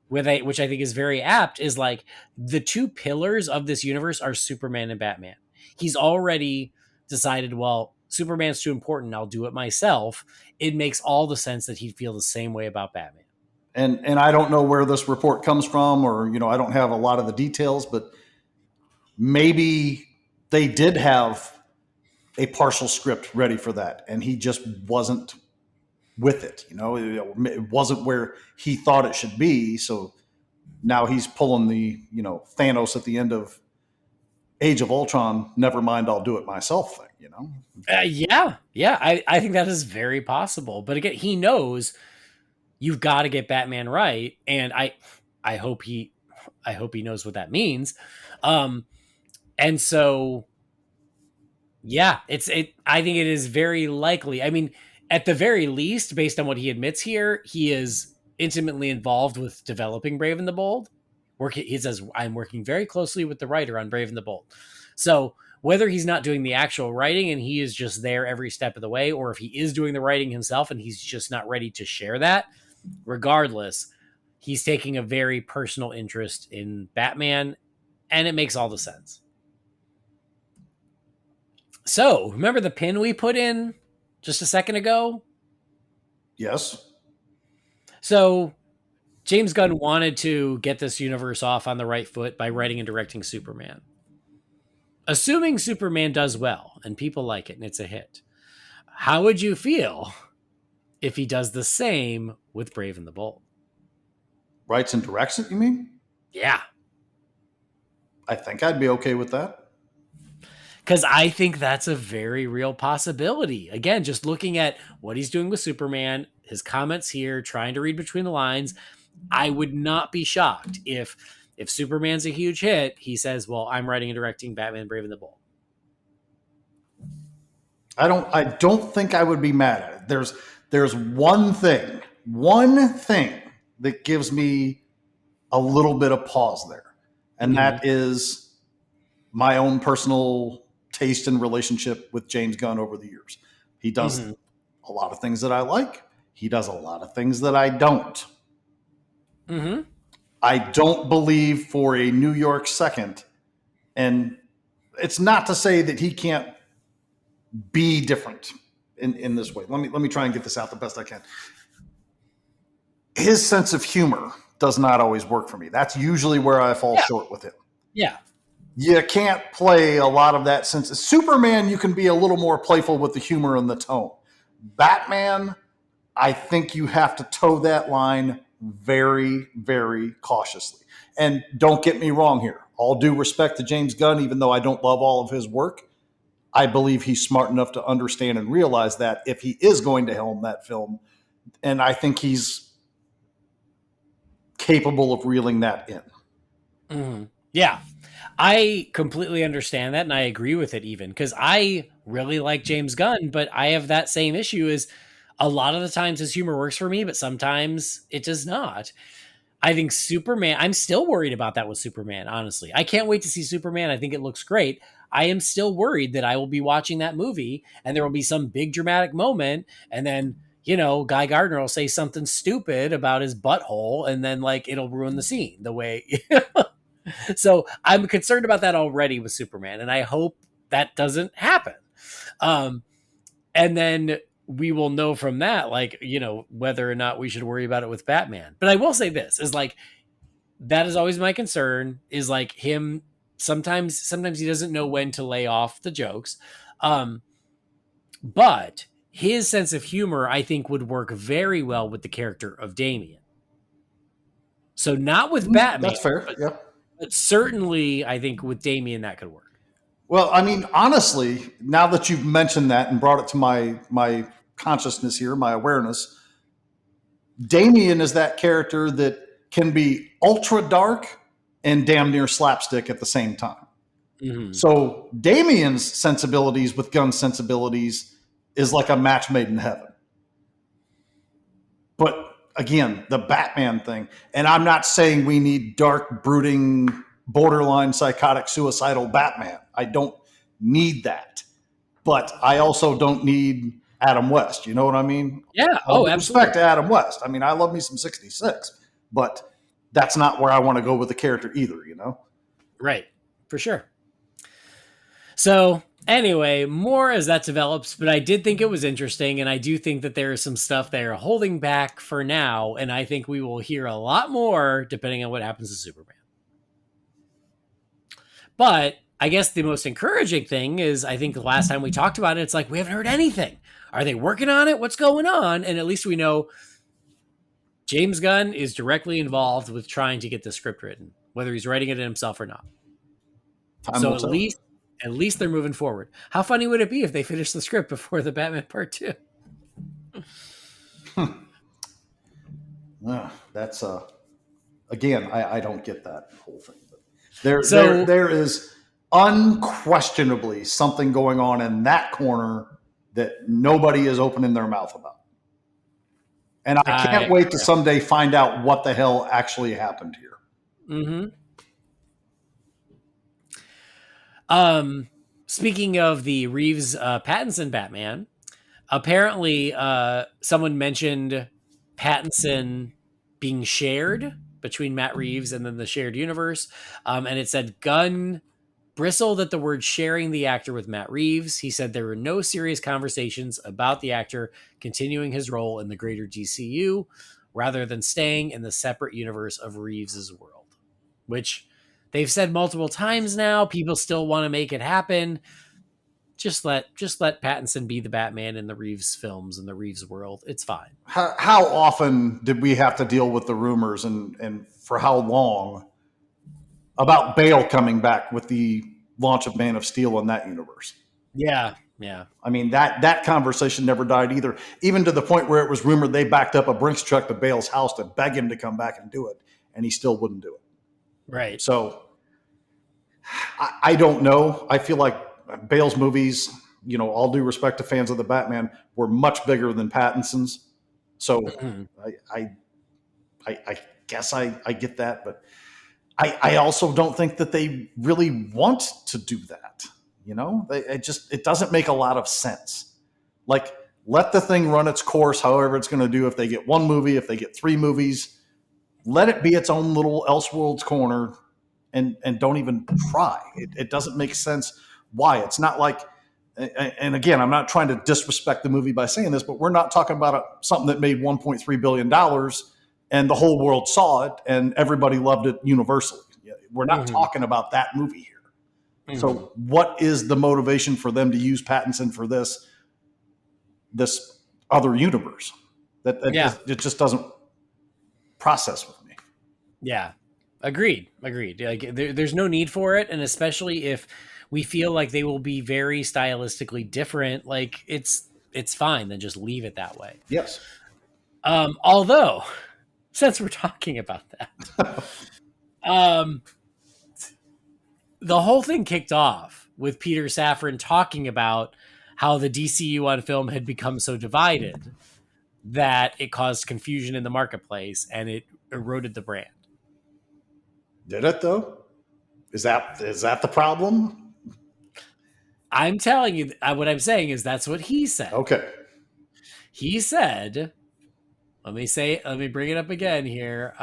which I think is very apt, is like the two pillars of this universe are Superman and Batman. He's already decided, well, Superman's too important, I'll do it myself. It makes all the sense that he'd feel the same way about Batman. And I don't know where this report comes from, or I don't have a lot of the details, but maybe they did have a partial script ready for that, and he just wasn't with it. It wasn't where he thought it should be. So now he's pulling the Thanos at the end of Age of Ultron. Never mind, I'll do it myself thing. Yeah. I think that is very possible. But again, he knows you've got to get Batman right, and I hope he knows what that means. And so, yeah, I think it is very likely. I mean, at the very least, based on what he admits here, he is intimately involved with developing Brave and the Bold. He says, I'm working very closely with the writer on Brave and the Bold. So whether he's not doing the actual writing and he is just there every step of the way, or if he is doing the writing himself and he's just not ready to share that, regardless, he's taking a very personal interest in Batman, and it makes all the sense. So, remember the pin we put in just a second ago? Yes. So, James Gunn wanted to get this universe off on the right foot by writing and directing Superman. Assuming Superman does well and people like it and it's a hit, how would you feel if he does the same with Brave and the Bold? Writes and directs it, you mean? Yeah. I think I'd be okay with that. Because I think that's a very real possibility. Again, just looking at what he's doing with Superman, his comments here, trying to read between the lines, I would not be shocked if Superman's a huge hit, he says, well, I'm writing and directing Batman Brave and the Bold. I don't think I would be mad at it. There's one thing that gives me a little bit of pause there. And that is my own personal taste and relationship with James Gunn over the years. He does a lot of things that I like. He does a lot of things that I don't. I don't believe for a New York second, and it's not to say that he can't be different in this way. Let me try and get this out the best I can. His sense of humor does not always work for me. That's usually where I fall short with him. Yeah. You can't play a lot of that sense. Superman, you can be a little more playful with the humor and the tone. Batman, I think you have to toe that line very, very cautiously. And don't get me wrong here. All due respect to James Gunn, even though I don't love all of his work, I believe he's smart enough to understand and realize that if he is going to helm that film, and I think he's capable of reeling that in. Yeah. I completely understand that, and I agree with it even, because I really like James Gunn, but I have that same issue as a lot of the times his humor works for me, but sometimes it does not. I think Superman, I'm still worried about that with Superman, honestly. I can't wait to see Superman. I think it looks great. I am still worried that I will be watching that movie and there will be some big dramatic moment, and then, Guy Gardner will say something stupid about his butthole, and then it'll ruin the scene the way. So I'm concerned about that already with Superman, and I hope that doesn't happen. And then we will know from that, whether or not we should worry about it with Batman. But I will say this is that is always my concern, is him. Sometimes he doesn't know when to lay off the jokes. But his sense of humor, I think, would work very well with the character of Damian. So not with Batman. That's fair. But certainly, I think with Damian that could work. Well, I mean, honestly, now that you've mentioned that and brought it to my consciousness here, my awareness, Damian is that character that can be ultra dark and damn near slapstick at the same time. So Damian's sensibilities with Gunn's sensibilities is like a match made in heaven. But again, the Batman thing, and I'm not saying we need dark, brooding, borderline psychotic, suicidal Batman. I don't need that. But I also don't need Adam West. You know what I mean? Yeah. All absolutely. respect to Adam West. I mean, I love me some 66. But that's not where I want to go with the character either, you know? Right. For sure. So anyway, more as that develops, but I did think it was interesting, and I do think that there is some stuff they are holding back for now, and I think we will hear a lot more depending on what happens to Superman. But I guess the most encouraging thing is I think the last time we talked about it, it's like we haven't heard anything. Are they working on it? What's going on? And at least we know James Gunn is directly involved with trying to get the script written, whether he's writing it himself or not. Time So will tell. at least they're moving forward. How funny would it be if they finished the script before the Batman Part 2? That's again, I don't get that whole thing. But So there is unquestionably something going on in that corner that nobody is opening their mouth about. And I can't wait to someday find out what the hell actually happened here. Mm-hmm. Speaking of the Reeves Pattinson Batman, apparently someone mentioned Pattinson being shared between Matt Reeves and then the shared universe. And it said Gunn bristled at the word sharing the actor with Matt Reeves. He said there were no serious conversations about the actor continuing his role in the greater DCU rather than staying in the separate universe of Reeves's world, which they've said multiple times now. People still want to make it happen. Just let Pattinson be the Batman in the Reeves films and the Reeves world. It's fine. How often did we have to deal with the rumors and for how long about Bale coming back with the launch of Man of Steel in that universe? Yeah. I mean, that conversation never died either, even to the point where it was rumored they backed up a Brinks truck to Bale's house to beg him to come back and do it, and he still wouldn't do it. Right. So I don't know. I feel like Bale's movies, all due respect to fans of the Batman, were much bigger than Pattinson's. So I guess I get that, but I also don't think that they really want to do that. It doesn't make a lot of sense. Like, let the thing run its course, however it's going to do. If they get one movie, if they get 3 movies, let it be its own little Elseworlds corner, and don't even try. It doesn't make sense why. It's not like, and again, I'm not trying to disrespect the movie by saying this, but we're not talking about something that made $1.3 billion and the whole world saw it and everybody loved it universally. We're not talking about that movie here. So what is the motivation for them to use Pattinson for this other universe? It just doesn't process with me. Yeah. Agreed. Like there's no need for it, and especially if we feel like they will be very stylistically different, like it's fine, then just leave it that way. Yes. Although, since we're talking about that, the whole thing kicked off with Peter Safran talking about how the DCU on film had become so divided that it caused confusion in the marketplace and it eroded the brand. Did it though? Is that the problem? I'm telling you, what I'm saying is that's what he said. Okay. He said, let me bring it up again here.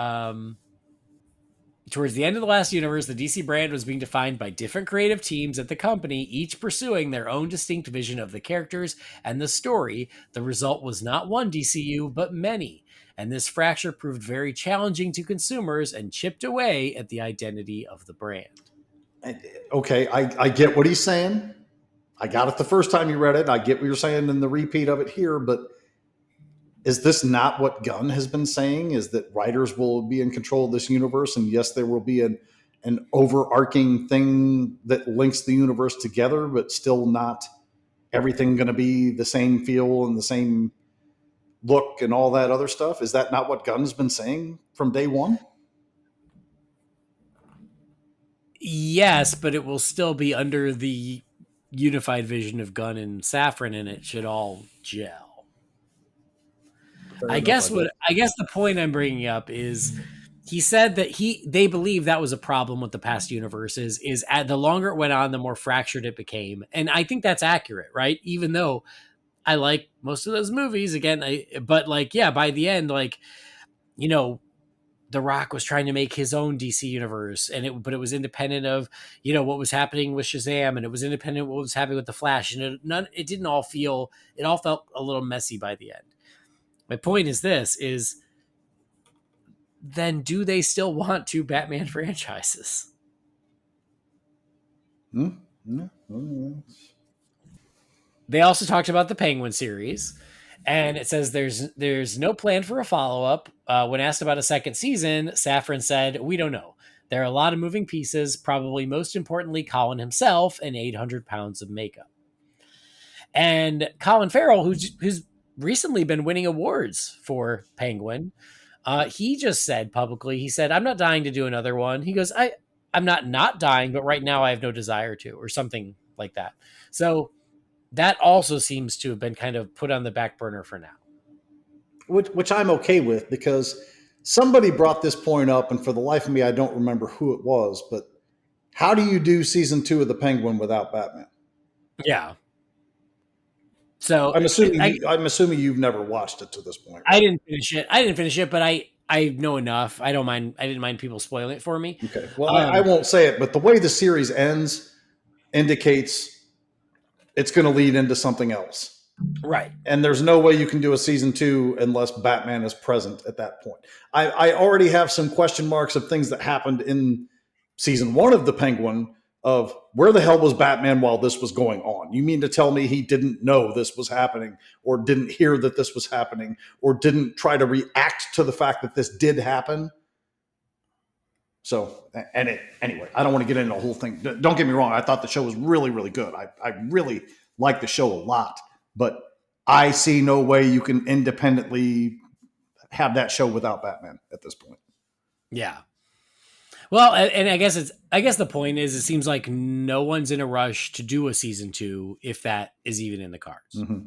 Towards the end of the last universe, the DC brand was being defined by different creative teams at the company, each pursuing their own distinct vision of the characters and the story. The result was not one DCU, but many. And this fracture proved very challenging to consumers and chipped away at the identity of the brand. Okay, I get what he's saying. I got it the first time you read it. I get what you're saying in the repeat of it here, but is this not what Gunn has been saying? Is that writers will be in control of this universe, and yes, there will be an overarching thing that links the universe together, but still not everything going to be the same feel and the same look and all that other stuff? Is that not what Gunn's been saying from day one? Yes, but it will still be under the unified vision of Gunn and Safran, and it should all gel. I guess the point I'm bringing up is he said that they believe that was a problem with the past universes is the longer it went on, the more fractured it became. And I think that's accurate, right? Even though I like most of those movies again, but by the end, the The Rock was trying to make his own DC universe, but it was independent of, what was happening with Shazam, and it was independent of what was happening with the Flash, and it didn't all feel, it all felt a little messy by the end. My point is then do they still want two Batman franchises? They also talked about the Penguin series, and it says there's no plan for a follow-up. When asked about a second season, Safran said, "We don't know. There are a lot of moving pieces, probably most importantly Colin himself and 800 pounds of makeup." And Colin Farrell, who's recently been winning awards for Penguin, he just said publicly, he said, "I'm not dying to do another one." He goes, I'm not dying, but right now I have no desire to," or something like that. So that also seems to have been kind of put on the back burner for now. Which I'm okay with, because somebody brought this point up, and for the life of me, I don't remember who it was, but how do you do season 2 of The Penguin without Batman? Yeah. So I'm assuming you've never watched it to this point. Right? I didn't finish it, but I know enough. I didn't mind people spoiling it for me. Okay. Well, I won't say it, but the way the series ends indicates it's going to lead into something else. Right. And there's no way you can do a season 2 unless Batman is present at that point. I already have some question marks of things that happened in season 1 of The Penguin, of where the hell was Batman while this was going on? You mean to tell me he didn't know this was happening, or didn't hear that this was happening, or didn't try to react to the fact that this did happen? So, anyway, I don't want to get into the whole thing. Don't get me wrong. I thought the show was really, really good. I really like the show a lot, but I see no way you can independently have that show without Batman at this point. Yeah. Well, and I guess the point is, it seems like no one's in a rush to do a season 2, if that is even in the cards. Mm-hmm.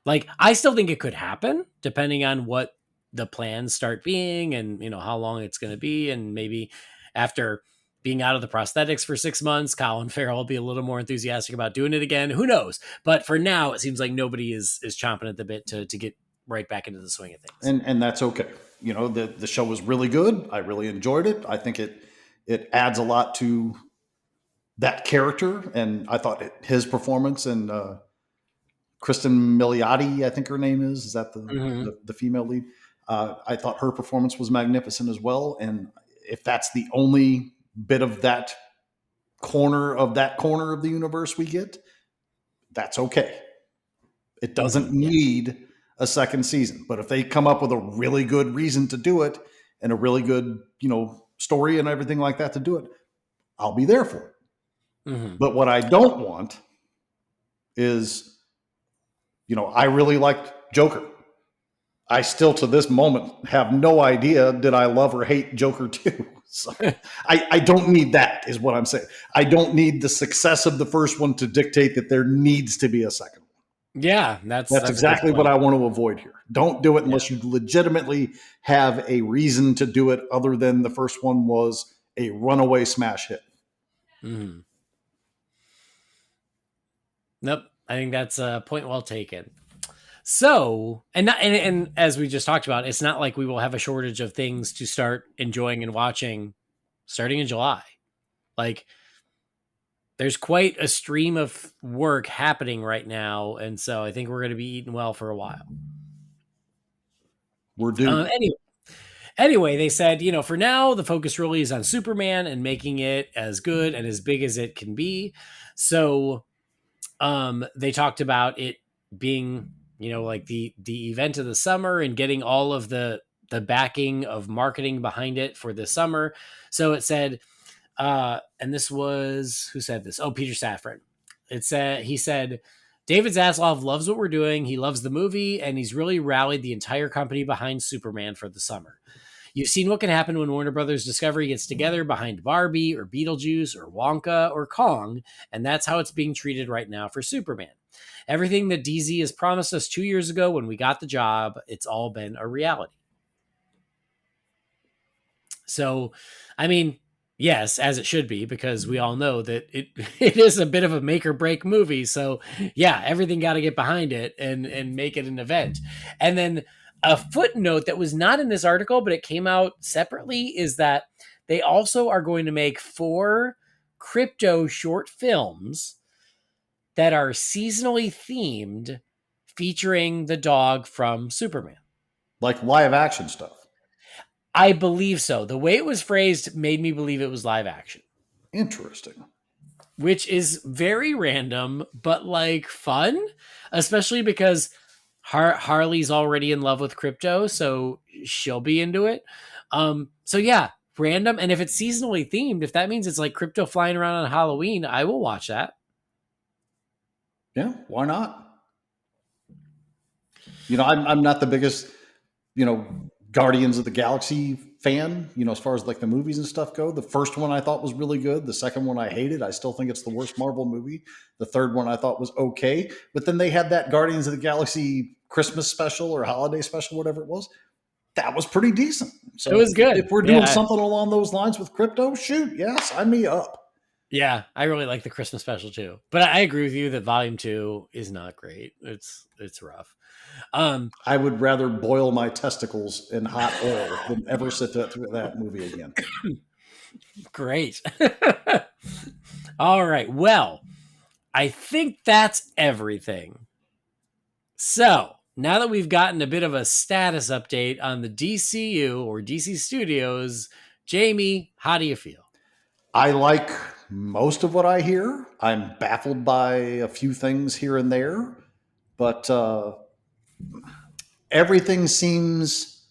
Like, I still think it could happen, depending on what the plans start being, and how long it's going to be, and maybe after being out of the prosthetics for 6 months, Colin Farrell will be a little more enthusiastic about doing it again. Who knows? But for now, it seems like nobody is chomping at the bit to get right back into the swing of things. And that's okay. The show was really good. I really enjoyed it. I think it adds a lot to that character, and I thought his performance, and Kristen Milioti, I think her name is that the female lead? I thought her performance was magnificent as well. And if that's the only bit of that corner of the universe we get, that's okay. It doesn't need a second season. But if they come up with a really good reason to do it, and a really good, story and everything like that to do it, I'll be there for it. Mm-hmm. But what I don't want is, I really liked Joker. I still, to this moment, have no idea, did I love or hate Joker 2? So I don't need that, is what I'm saying. I don't need the success of the first one to dictate that there needs to be a second one. Yeah, that's exactly what I want to avoid here. Don't do it unless you legitimately have a reason to do it, other than the first one was a runaway smash hit. Mm-hmm. Nope. I think that's a point well taken. So, and as we just talked about, it's not like we will have a shortage of things to start enjoying and watching starting in July. Like, there's quite a stream of work happening right now, and so I think we're going to be eating well for a while. We're due. Anyway, they said, for now, the focus really is on Superman and making it as good and as big as it can be. So, they talked about it being, like the event of the summer, and getting all of the backing of marketing behind it for the summer. So it said, and this was, who said this? Oh, Peter Safran. He said, David Zaslav loves what we're doing. He loves the movie, and he's really rallied the entire company behind Superman for the summer. You've seen what can happen when Warner Brothers Discovery gets together behind Barbie or Beetlejuice or Wonka or Kong, and that's how it's being treated right now for Superman. Everything that DZ has promised us 2 years ago when we got the job, it's all been a reality. So, I mean, yes, as it should be, because we all know that it is a bit of a make or break movie. So yeah, everything got to get behind it and make it an event. And then A footnote that was not in this article, but it came out separately, is that they also are going to make 4 crypto short films that are seasonally themed, featuring the dog from Superman. Like live action stuff. I believe so. The way it was phrased made me believe it was live action. Interesting. Which is very random, but like fun, especially because Harley's already in love with crypto, so she'll be into it. So yeah, random. And if it's seasonally themed, if that means it's like crypto flying around on Halloween, I will watch that. Yeah, why not? I'm not the biggest, Guardians of the Galaxy fan, as far as like the movies and stuff go. The first one I thought was really good. The second one I hated. I still think it's the worst Marvel movie. The third one I thought was okay. But then they had that Guardians of the Galaxy Christmas special or holiday special, whatever it was. That was pretty decent. So it was good. If we're doing something along those lines with crypto, shoot, yeah, sign me up. Yeah, I really like the Christmas special too. But I agree with you that Volume 2 is not great. It's rough. I would rather boil my testicles in hot oil than ever sit through that movie again. Great. All right. Well, I think that's everything. So now that we've gotten a bit of a status update on the DCU or DC Studios, Jamie, how do you feel? I like most of what I hear. I'm baffled by a few things here and there, but everything seems,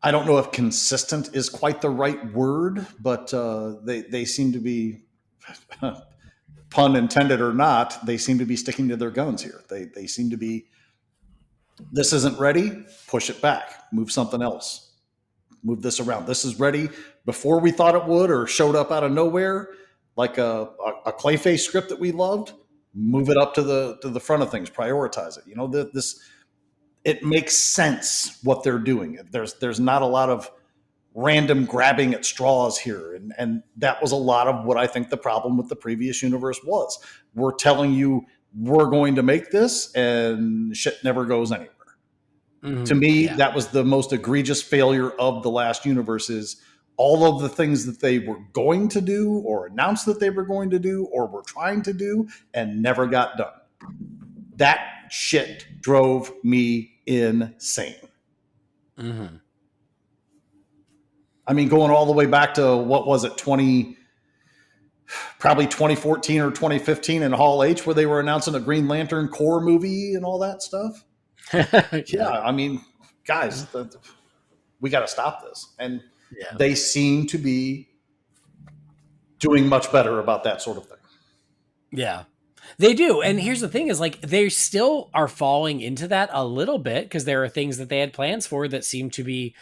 I don't know if consistent is quite the right word, but they seem to be, pun intended or not, they seem to be sticking to their guns here. They seem to be, this isn't ready, push it back, move something else, move this around. This is ready before we thought it would or showed up out of nowhere, like a Clayface script that we loved. Move it up to the front of things, prioritize it. It makes sense what they're doing. There's not a lot of random grabbing at straws here, and that was a lot of what I think the problem with the previous universe was. We're telling you we're going to make this, and shit never goes anywhere. Mm-hmm. To me, that was the most egregious failure of the last universe. Is all of the things that they were going to do or announced that they were going to do or were trying to do and never got done. That shit drove me insane. Mm-hmm. I mean, going all the way back to, what was it, probably 2014 or 2015 in Hall H, where they were announcing a Green Lantern Corps movie and all that stuff. Yeah, I mean, guys, we got to stop this. And they seem to be doing much better about that sort of thing. Yeah, they do. And here's the thing is, like, they still are falling into that a little bit because there are things that they had plans for that seem to be,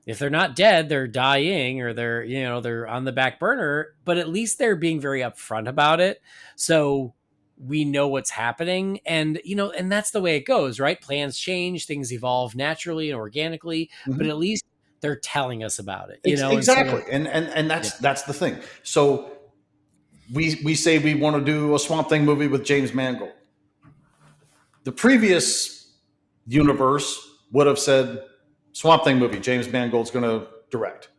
if they're not dead, they're dying, or they're on the back burner, but at least they're being very upfront about it. So we know what's happening, and that's the way it goes, right? Plans change, things evolve naturally and organically, mm-hmm. But at least they're telling us about it. Exactly. And that's the thing. So we say we want to do a Swamp Thing movie with James Mangold. The previous universe would have said, Swamp Thing movie, James Mangold's going to direct.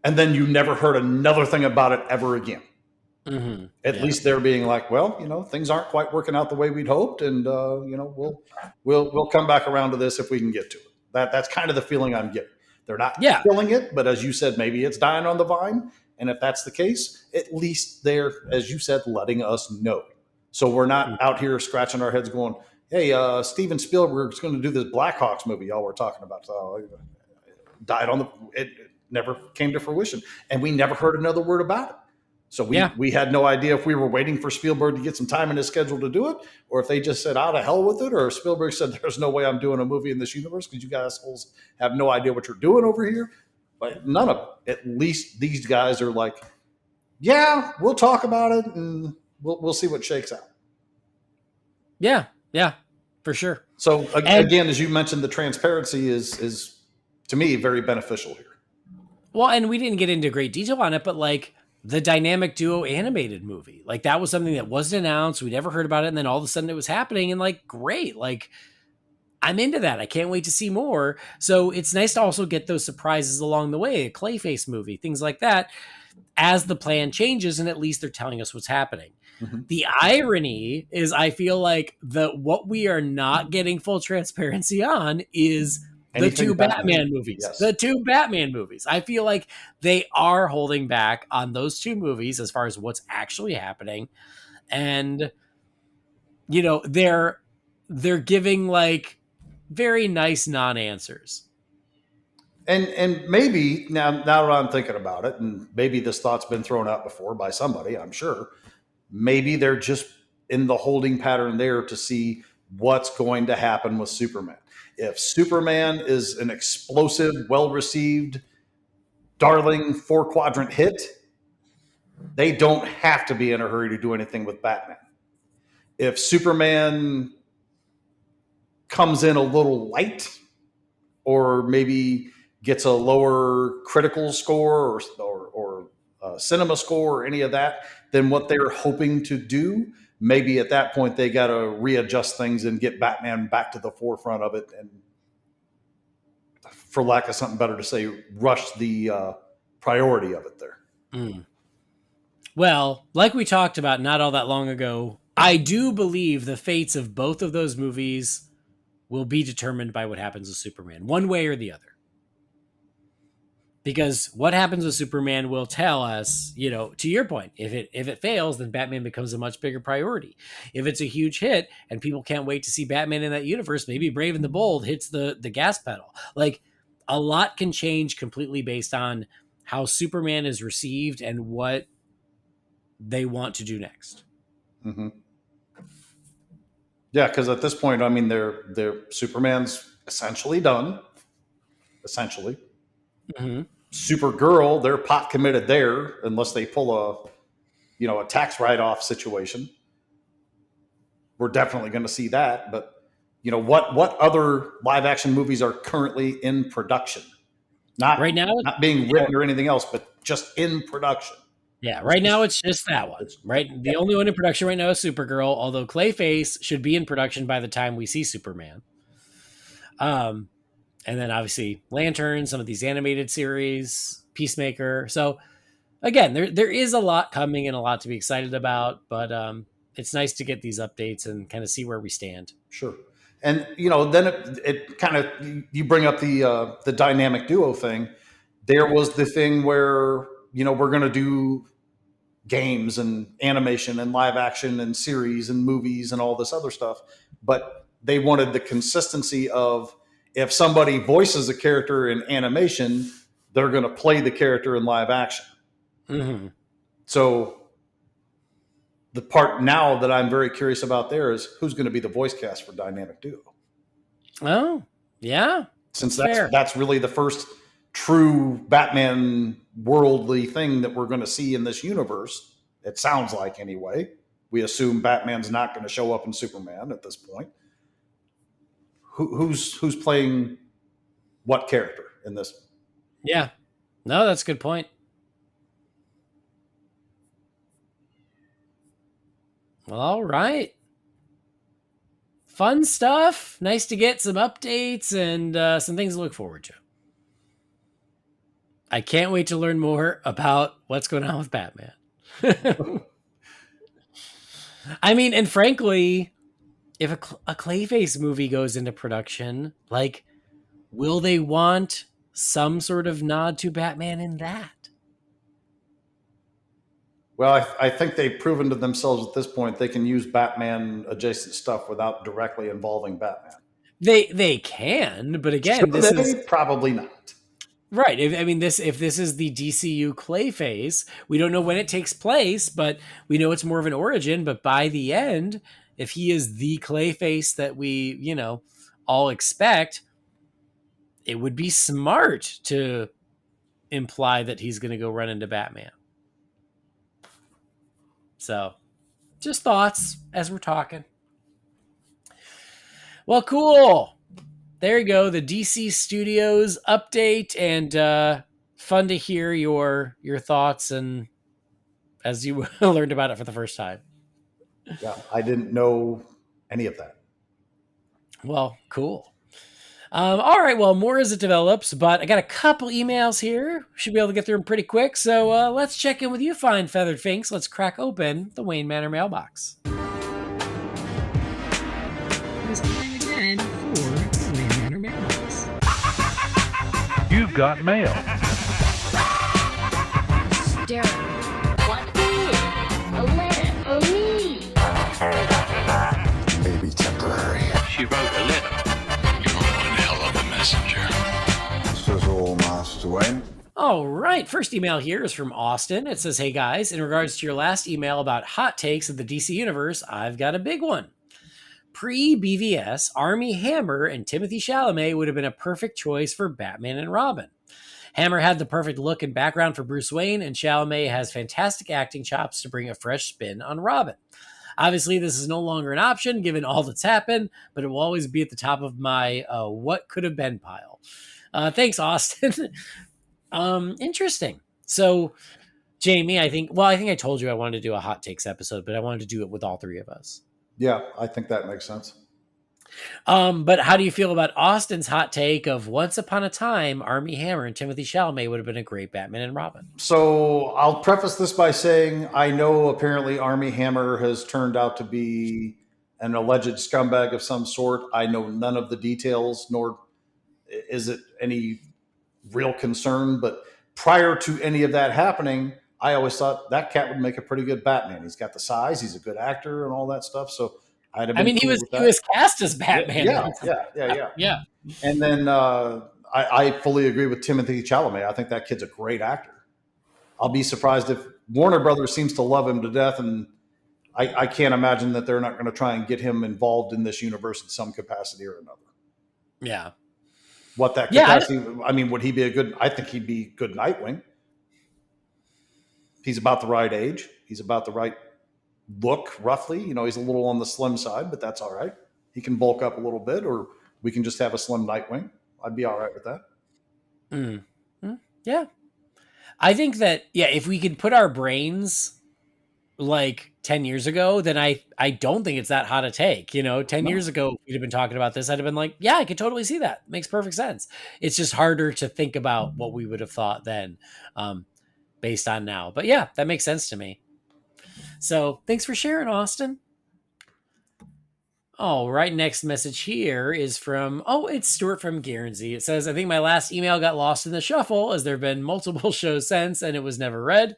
And then you never heard another thing about it ever again. Mm-hmm. At least they're being like, well, things aren't quite working out the way we'd hoped, and we'll come back around to this if we can get to it. That's kind of the feeling I'm getting. They're not killing it, but as you said, maybe it's dying on the vine. And if that's the case, at least they're, as you said, letting us know. So we're not out here scratching our heads going, hey, Steven Spielberg's going to do this Black Hawks movie y'all were talking about. Died on it never came to fruition. And we never heard another word about it. So we had no idea if we were waiting for Spielberg to get some time in his schedule to do it, or if they just said, out of hell with it, or if Spielberg said, there's no way I'm doing a movie in this universe because you guys have no idea what you're doing over here. But none of it. At least these guys are like, yeah, we'll talk about it, and we'll see what shakes out. Yeah, for sure. So again, as you mentioned, the transparency is to me very beneficial here. Well, and we didn't get into great detail on it, but like the dynamic duo animated movie, like that was something that wasn't announced. We never heard about it, and then all of a sudden it was happening, and like, great, like I'm into that. I can't wait to see more. So it's nice to also get those surprises along the way, a Clayface movie, things like that, as the plan changes, and at least they're telling us what's happening. Mm-hmm. The irony is I feel like what we are not getting full transparency on is the Anything two Batman? Batman movies. Yes. The two Batman movies. I feel like they are holding back on those two movies as far as what's actually happening. And they're giving like very nice non-answers. And maybe now that I'm thinking about it, and maybe this thought's been thrown out before by somebody, I'm sure. Maybe they're just in the holding pattern there to see what's going to happen with Superman. If Superman is an explosive, well received, darling 4-quadrant hit, they don't have to be in a hurry to do anything with Batman. If Superman comes in a little light, or maybe gets a lower critical score or cinema score or any of that than what they're hoping to do, maybe at that point they got to readjust things and get Batman back to the forefront of it, and for lack of something better to say, rush the priority of it there. Mm. Well, like we talked about not all that long ago, I do believe the fates of both of those movies will be determined by what happens with Superman, one way or the other. Because what happens with Superman will tell us, to your point, if it fails, then Batman becomes a much bigger priority. If it's a huge hit and people can't wait to see Batman in that universe, maybe Brave and the Bold hits the gas pedal. Like, a lot can change completely based on how Superman is received and what they want to do next. Mm-hmm. Yeah, because at this point, I mean, they're Superman's essentially done. Essentially, Mm-hmm. Supergirl, they're pot committed there, unless they pull a tax write off situation. We're definitely going to see that. But what other live action movies are currently in production? Right now, Not being written or anything else, but just in production. yeah, right now it's just that one. Right, the only one in production right now is Supergirl. Although Clayface should be in production by the time we see Superman. And then obviously Lantern, some of these animated series, Peacemaker. So again, there is a lot coming and a lot to be excited about, but it's nice to get these updates and kind of see where we stand. Sure. And then it kind of, you bring up the dynamic duo thing. There was the thing where we're going to do games and animation and live action and series and movies and all this other stuff, but they wanted the consistency of, if somebody voices a character in animation, they're going to play the character in live action. Mm-hmm. So the part now that I'm very curious about there is who's going to be the voice cast for Dynamic Duo. Oh, yeah. Since that's really the first true Batman worldly thing that we're going to see in this universe. It sounds like, anyway. We assume Batman's not going to show up in Superman at this point. Who's playing what character in this? Yeah. No, that's a good point. Well, all right. Fun stuff. Nice to get some updates and some things to look forward to. I can't wait to learn more about what's going on with Batman. I mean, and frankly, if a Clayface movie goes into production, like, will they want some sort of nod to Batman in that? Well, I think they've proven to themselves at this point they can use Batman adjacent stuff without directly involving Batman. They can, but again, this is probably not. right. If this is the DCU Clayface, we don't know when it takes place, but we know it's more of an origin. But by the end, if he is the Clayface that we all expect, it would be smart to imply that he's going to go run into Batman. So, just thoughts as we're talking. Well, cool. There you go. The DC Studios update, and fun to hear your thoughts and as you learned about it for the first time. Yeah, I didn't know any of that. Well, cool. All right, well, more as it develops, but I got a couple emails here. Should be able to get through them pretty quick. So let's check in with you, fine feathered finks. Let's crack open the Wayne Manor mailbox. It's time again for the Wayne Manor mailbox. You've got mail. Darren, what is a letter for me? Maybe temporary. She wrote a letter. You're one hell of a messenger. Sizzle, Master Wayne. All right, first email here is from Austin. It says, "Hey guys, in regards to your last email about hot takes of the DC Universe, I've got a big one. Pre-BVS, Armie Hammer and Timothée Chalamet would have been a perfect choice for Batman and Robin. Hammer had the perfect look and background for Bruce Wayne, and Chalamet has fantastic acting chops to bring a fresh spin on Robin. Obviously, this is no longer an option given all that's happened, but it will always be at the top of my what could have been pile. Thanks, Austin." Interesting. So, Jamie, I think I told you I wanted to do a hot takes episode, but I wanted to do it with all three of us. Yeah, I think that makes sense. But how do you feel about Austin's hot take of once upon a time, Armie Hammer and Timothée Chalamet would have been a great Batman and Robin? So I'll preface this by saying I know apparently Armie Hammer has turned out to be an alleged scumbag of some sort. I know none of the details, nor is it any real concern. But prior to any of that happening, I always thought that cat would make a pretty good Batman. He's got the size, he's a good actor, and all that stuff. So I'd have been I mean, cool he with that. was cast as Batman. Yeah. And then I fully agree with Timothée Chalamet. I think that kid's a great actor. I'll be surprised if Warner Brothers seems to love him to death, and I can't imagine that they're not going to try and get him involved in this universe in some capacity or another. Yeah. What that capacity? I mean, would he be a good? I think he'd be good Nightwing. He's about the right age. He's about the right look, roughly. You know, he's a little on the slim side, but that's all right. He can bulk up a little bit, or we can just have a slim Nightwing. I'd be all right with that. Yeah. I think that, if we could put our brains like 10 years ago, then I don't think it's that hot a take. 10 years ago, we'd have been talking about this. I'd have been like, yeah, I could totally see that. Makes perfect sense. It's just harder to think about what we would have thought then based on now. But yeah, that makes sense to me. So thanks for sharing, Austin. All right, next message here is from, it's Stuart from Guernsey. It says, "I think my last email got lost in the shuffle as there have been multiple shows since and it was never read.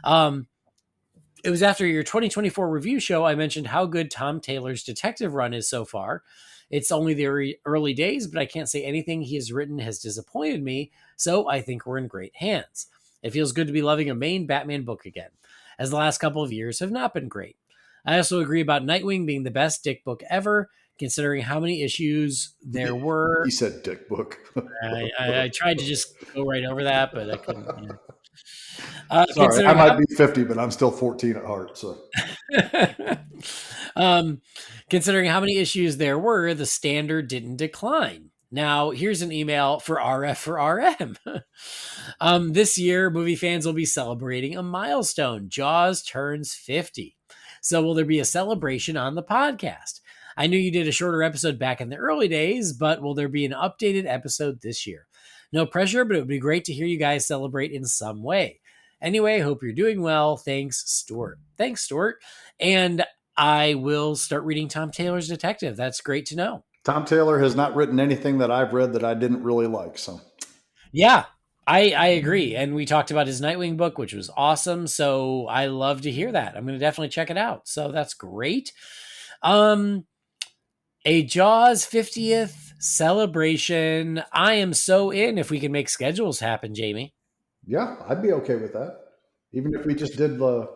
It was after your 2024 review show, I mentioned how good Tom Taylor's detective run is so far. It's only the early days, but I can't say anything he has written has disappointed me, so I think we're in great hands. It feels good to be loving a main Batman book again, as the last couple of years have not been great. I also agree about Nightwing being the best Dick book ever, considering how many issues there were." He said Dick book. I tried to just go right over that, but I couldn't. Sorry, I might be 50, but I'm still 14 at heart. So, considering how many issues there were, the standard didn't decline. Now, here's an email for RF for RM. This year, movie fans will be celebrating a milestone. Jaws turns 50. So will there be a celebration on the podcast? I knew you did a shorter episode back in the early days, but will there be an updated episode this year? No pressure, but it would be great to hear you guys celebrate in some way. Anyway, hope you're doing well. Thanks, Stuart. Thanks, Stuart. And I will start reading Tom Taylor's Detective. That's great to know. Tom Taylor has not written anything that I've read that I didn't really like. So, yeah, I agree. And we talked about his Nightwing book, which was awesome. So I love to hear that. I'm going to definitely check it out. So that's great. A Jaws 50th celebration. I am so in if we can make schedules happen, Jamie. Yeah, I'd be okay with that. Even if we just did a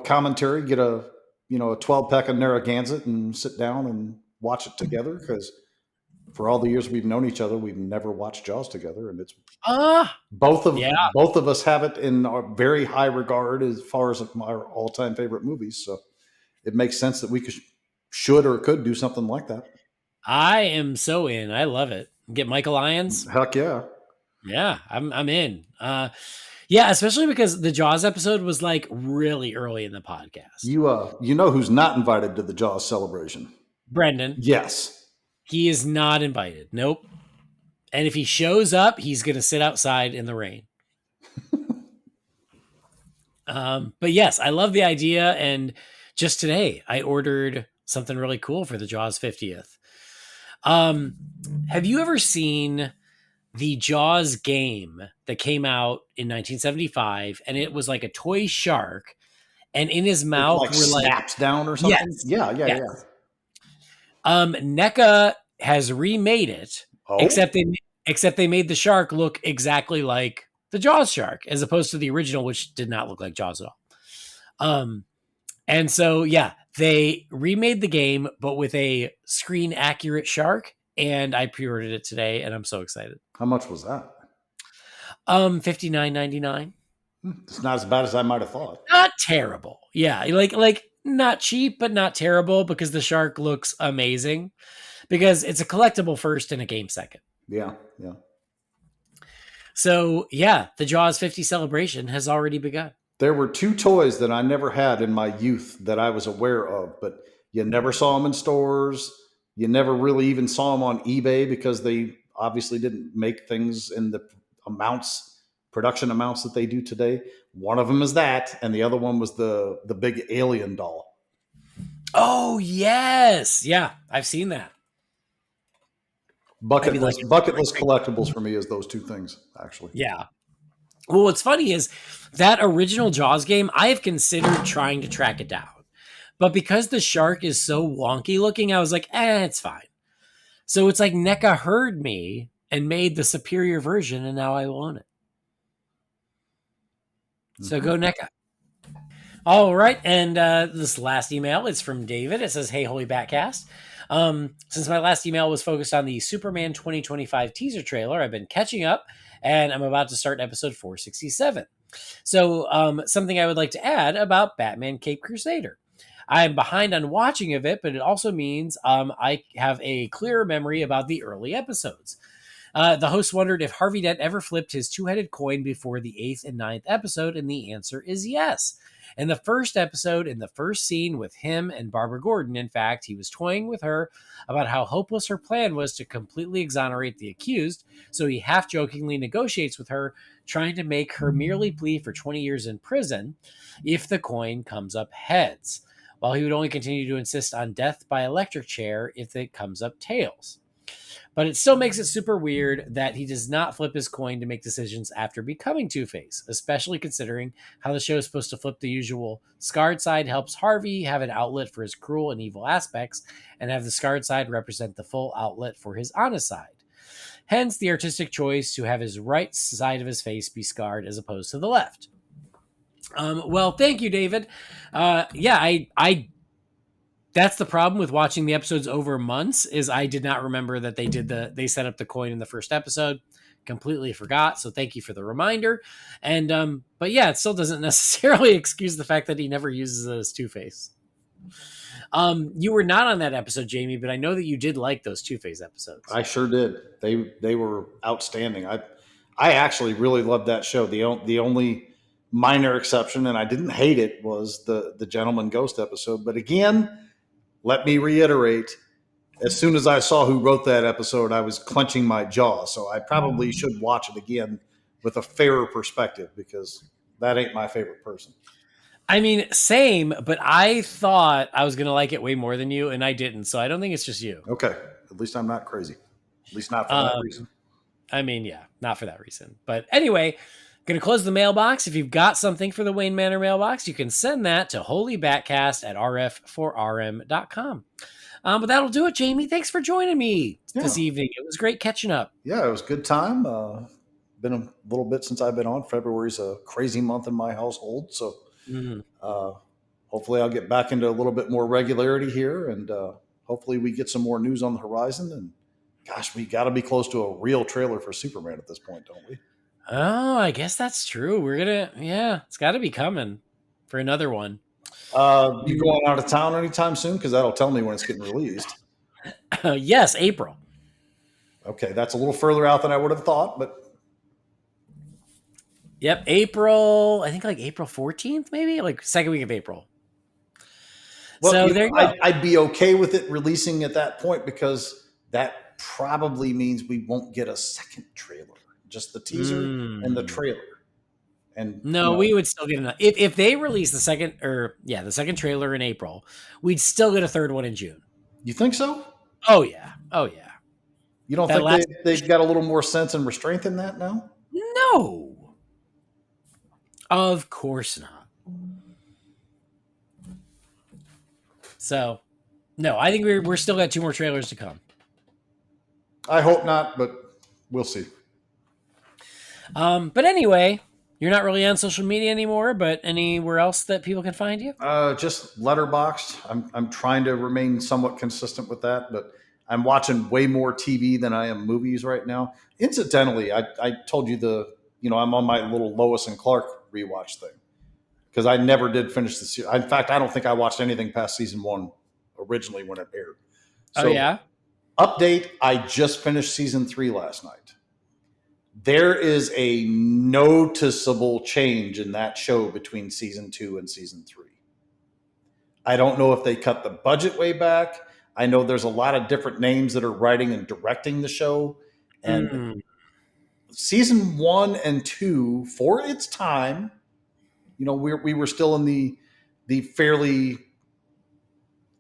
commentary, get a 12-pack of Narragansett and sit down and watch it together, because for all the years we've known each other, we've never watched Jaws together, and it's both of us have it in our very high regard as far as our all-time favorite movies. So it makes sense that we should or could do something like that. I am so in. I love it. Get Michael Lyons. Heck yeah. Yeah, I'm in. Yeah, especially because the Jaws episode was like really early in the podcast. You know who's not invited to the Jaws celebration? Brendan. Yes. He is not invited. Nope. And if he shows up, he's going to sit outside in the rain. But yes, I love the idea. And just today, I ordered something really cool for the Jaws 50th. Have you ever seen the Jaws game that came out in 1975? And it was like a toy shark, and in his mouth like were snaps down or something. Yes, Yeah. NECA has remade it, Oh, except they made the shark look exactly like the Jaws shark, as opposed to the original, which did not look like Jaws at all. And so yeah, they remade the game, but with a screen accurate shark, and I pre-ordered it today, and I'm so excited. how much was that? $59.99. It's not as bad as I might have thought. Not terrible. Yeah, like not cheap, but not terrible, because the shark looks amazing. Because it's a collectible first and a game second. Yeah. So yeah, the Jaws 50 celebration has already begun. There were two toys that I never had in my youth that I was aware of, but you never saw them in stores. You never really even saw them on eBay because they obviously didn't make things in the production amounts that they do today. One of them is that, and the other one was the big alien doll. Oh yes, yeah, I've seen that. Bucket list collectibles for me is those two things, actually. Yeah. Well, what's funny is that original Jaws game, I have considered trying to track it down. But because the shark is so wonky looking, I was like, it's fine. So it's like NECA heard me and made the superior version, and now I will own it. So go NECA. All right. And this last email is from David. It says, "Hey, Holy BatCast. Since my last email was focused on the Superman 2025 teaser trailer, I've been catching up, and I'm about to start episode 467. So something I would like to add about Batman Cape Crusader. I'm behind on watching of it, but it also means I have a clearer memory about the early episodes. The host wondered if Harvey Dent ever flipped his two-headed coin before the 8th and 9th episode, and the answer is yes. In the first episode, in the first scene with him and Barbara Gordon, in fact, he was toying with her about how hopeless her plan was to completely exonerate the accused, so he half-jokingly negotiates with her, trying to make her merely plead for 20 years in prison if the coin comes up heads, while he would only continue to insist on death by electric chair if it comes up tails. But it still makes it super weird that he does not flip his coin to make decisions after becoming Two-Face, especially considering how the show is supposed to flip the usual scarred side helps Harvey have an outlet for his cruel and evil aspects, and have the scarred side represent the full outlet for his honest side. Hence the artistic choice to have his right side of his face be scarred as opposed to the left. Well, thank you, David. I that's the problem with watching the episodes over months, is I did not remember that they set up the coin in the first episode. Completely forgot. So thank you for the reminder. And, but yeah, it still doesn't necessarily excuse the fact that he never uses it as Two-Face. You were not on that episode, Jamie, but I know that you did like those Two-Face episodes. I sure did. They were outstanding. I actually really loved that show. The only minor exception, and I didn't hate it, was the Gentleman Ghost episode. But again, let me reiterate, as soon as I saw who wrote that episode, I was clenching my jaw. So I probably should watch it again with a fairer perspective, because that ain't my favorite person. I mean, same, but I thought I was going to like it way more than you, and I didn't. So I don't think it's just you. Okay. At least I'm not crazy. At least not for that reason. I mean, yeah, not for that reason. But anyway, going to close the mailbox. If you've got something for the Wayne Manor mailbox, you can send that to holybatcast@rf4rm.com. But that'll do it, Jamie. Thanks for joining me this evening. It was great catching up. Yeah, it was a good time. Been a little bit since I've been on. February's a crazy month in my household. So hopefully I'll get back into a little bit more regularity here. And hopefully we get some more news on the horizon. And gosh, we got to be close to a real trailer for Superman at this point, don't we? Oh, I guess that's true. It's got to be coming for another one. You going out of town anytime soon? Because that'll tell me when it's getting released. Yes, April. Okay, that's a little further out than I would have thought, but yep, April. I think like April 14th, maybe like second week of April. Well, so there you go. I'd be okay with it releasing at that point, because that probably means we won't get a second trailer, just the teaser and the trailer. And no, we would still get enough. If they release the second trailer in April, we'd still get a third one in June. You think so? Oh yeah. You don't That think they've got a little more sense and restraint than that now? No. Of course not. So, no, I think we're still got 2 more trailers to come. I hope not, but we'll see. But anyway, you're not really on social media anymore, but anywhere else that people can find you? Just Letterboxd. I'm trying to remain somewhat consistent with that, but I'm watching way more TV than I am movies right now. Incidentally, I told you I'm on my little Lois and Clark rewatch thing because I never did finish the series. In fact, I don't think I watched anything past season 1 originally when it aired. So, oh yeah. Update: I just finished season 3 last night. There is a noticeable change in that show between season 2 and season 3. I don't know if they cut the budget way back. I know there's a lot of different names that are writing and directing the show. And season 1 and 2, for its time, we were still in the fairly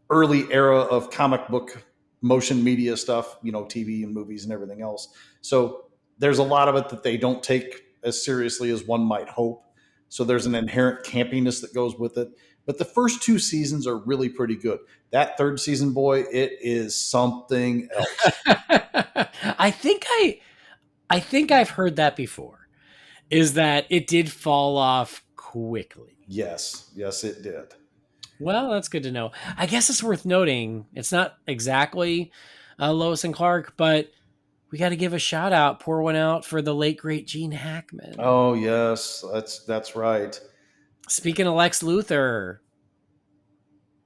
early era of comic book motion media stuff, TV and movies and everything else. So there's a lot of it that they don't take as seriously as one might hope. So there's an inherent campiness that goes with it. But the first 2 seasons are really pretty good. That 3rd season, boy, it is something else. I think I've heard that before. Is that it did fall off quickly? Yes, it did. Well, that's good to know. I guess it's worth noting it's not exactly Lois and Clark, but we got to give a shout out, pour one out for the late great Gene Hackman. Oh yes, that's right. Speaking of Lex Luthor,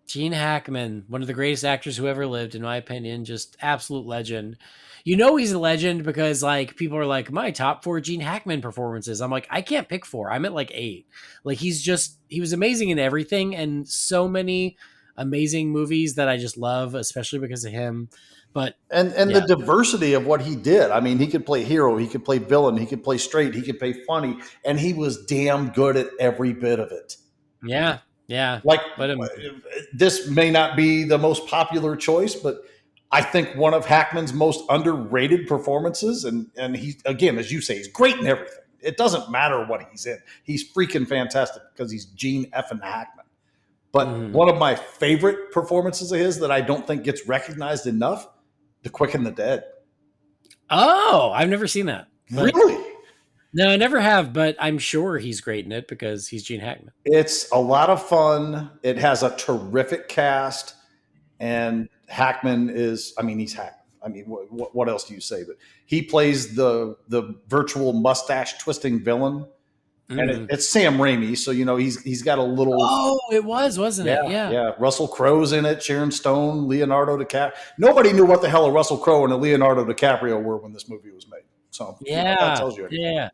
Gene Hackman, one of the greatest actors who ever lived, in my opinion, just absolute legend. He's a legend because people are like, my top 4 Gene Hackman performances. I'm like, I can't pick 4. I'm at 8. He was amazing in everything, and so many amazing movies that I just love, especially because of him. But the diversity of what he did. I mean, he could play hero, he could play villain, he could play straight, he could play funny, and he was damn good at every bit of it. Yeah. This may not be the most popular choice, but I think one of Hackman's most underrated performances, and he, again, as you say, he's great in everything. It doesn't matter what he's in. He's freaking fantastic because he's Gene effing Hackman. But one of my favorite performances of his that I don't think gets recognized enough, The Quick and the Dead. Oh, I've never seen that. Really? No, I never have, but I'm sure he's great in it because he's Gene Hackman. It's a lot of fun. It has a terrific cast, and Hackman he's Hackman. I mean, what else do you say? But he plays the virtual mustache twisting villain, and it's Sam Raimi, so he's got a little. Oh, it wasn't it? Yeah. Russell Crowe's in it. Sharon Stone, Leonardo DiCaprio. Nobody knew what the hell a Russell Crowe and a Leonardo DiCaprio were when this movie was made. So that tells you anything. Yeah.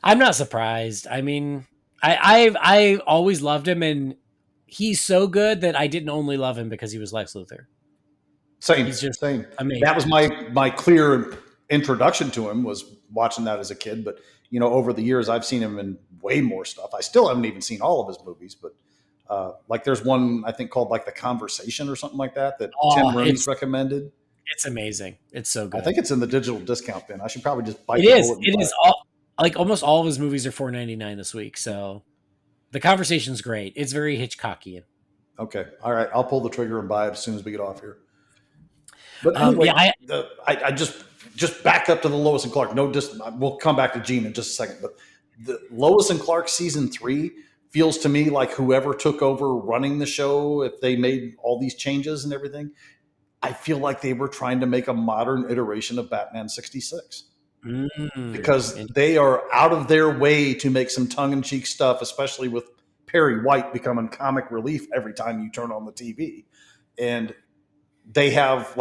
I'm not surprised. I mean, I always loved him, and he's so good that I didn't only love him because he was Lex Luthor. Same. Amazing. That was my clear introduction to him, was watching that as a kid. But over the years, I've seen him in way more stuff. I still haven't even seen all of his movies, but there's one I think called The Conversation or something like that Tim Rooney's recommended. It's amazing. It's so good. I think it's in the digital discount bin. I should probably just bite it. The Is. bullet. It is. Almost all of his movies are $4.99 this week. So The Conversation's great. It's very Hitchcockian. Okay. All right. I'll pull the trigger and buy it as soon as we get off here. But anyway, I just back up to the Lois and Clark. We'll come back to Gene in just a second. But the Lois and Clark season 3 feels to me like whoever took over running the show, if they made all these changes and everything, I feel like they were trying to make a modern iteration of Batman 66. Because they are out of their way to make some tongue-in-cheek stuff, especially with Perry White becoming comic relief every time you turn on the TV. And they have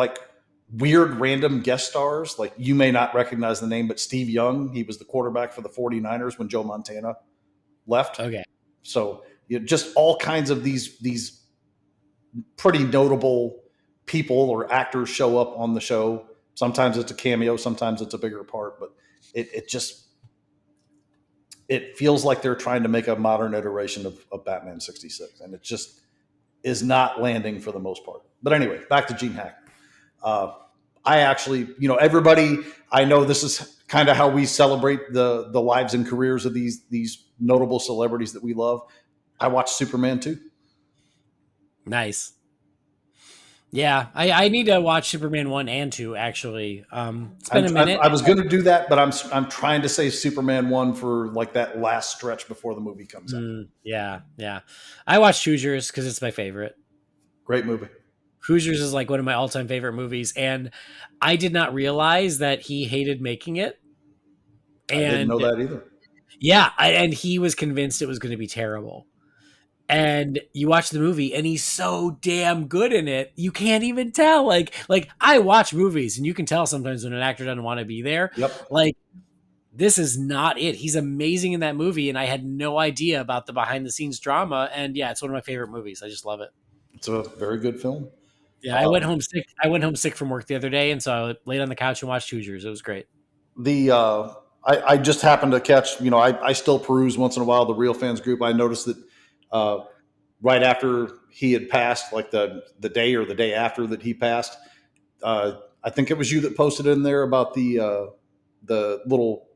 weird random guest stars. You may not recognize the name, but Steve Young, he was the quarterback for the 49ers when Joe Montana left. Okay. So just all kinds of these pretty notable people or actors show up on the show. Sometimes it's a cameo, sometimes it's a bigger part, but it feels like they're trying to make a modern iteration of Batman 66, and it just is not landing for the most part. But anyway, back to Gene Hackman. I actually, everybody, I know this is kind of how we celebrate the lives and careers of these notable celebrities that we love. I watched Superman 2. Nice. Yeah, I need to watch Superman 1 and 2, actually. It's been a minute. I was going to do that, but I'm trying to save Superman 1 for like that last stretch before the movie comes out. Yeah. I watched Hoosiers because it's my favorite. Great movie. Hoosiers is like one of my all-time favorite movies, and I did not realize that he hated making it. And I didn't know that either. Yeah, and he was convinced it was going to be terrible. And you watch the movie, and he's so damn good in it. You can't even tell. Like I watch movies, and you can tell sometimes when an actor doesn't want to be there. Yep. Like, this is not it. He's amazing in that movie, and I had no idea about the behind-the-scenes drama. And yeah, it's one of my favorite movies. I just love it. It's a very good film. Yeah, I went home sick. I went home sick from work the other day, and so I laid on the couch and watched Hoosiers. It was great. I just happened to catch. I still peruse once in a while the Real Fans group. I noticed that. Right after he had passed, like the day or the day after that he passed, I think it was you that posted in there about the little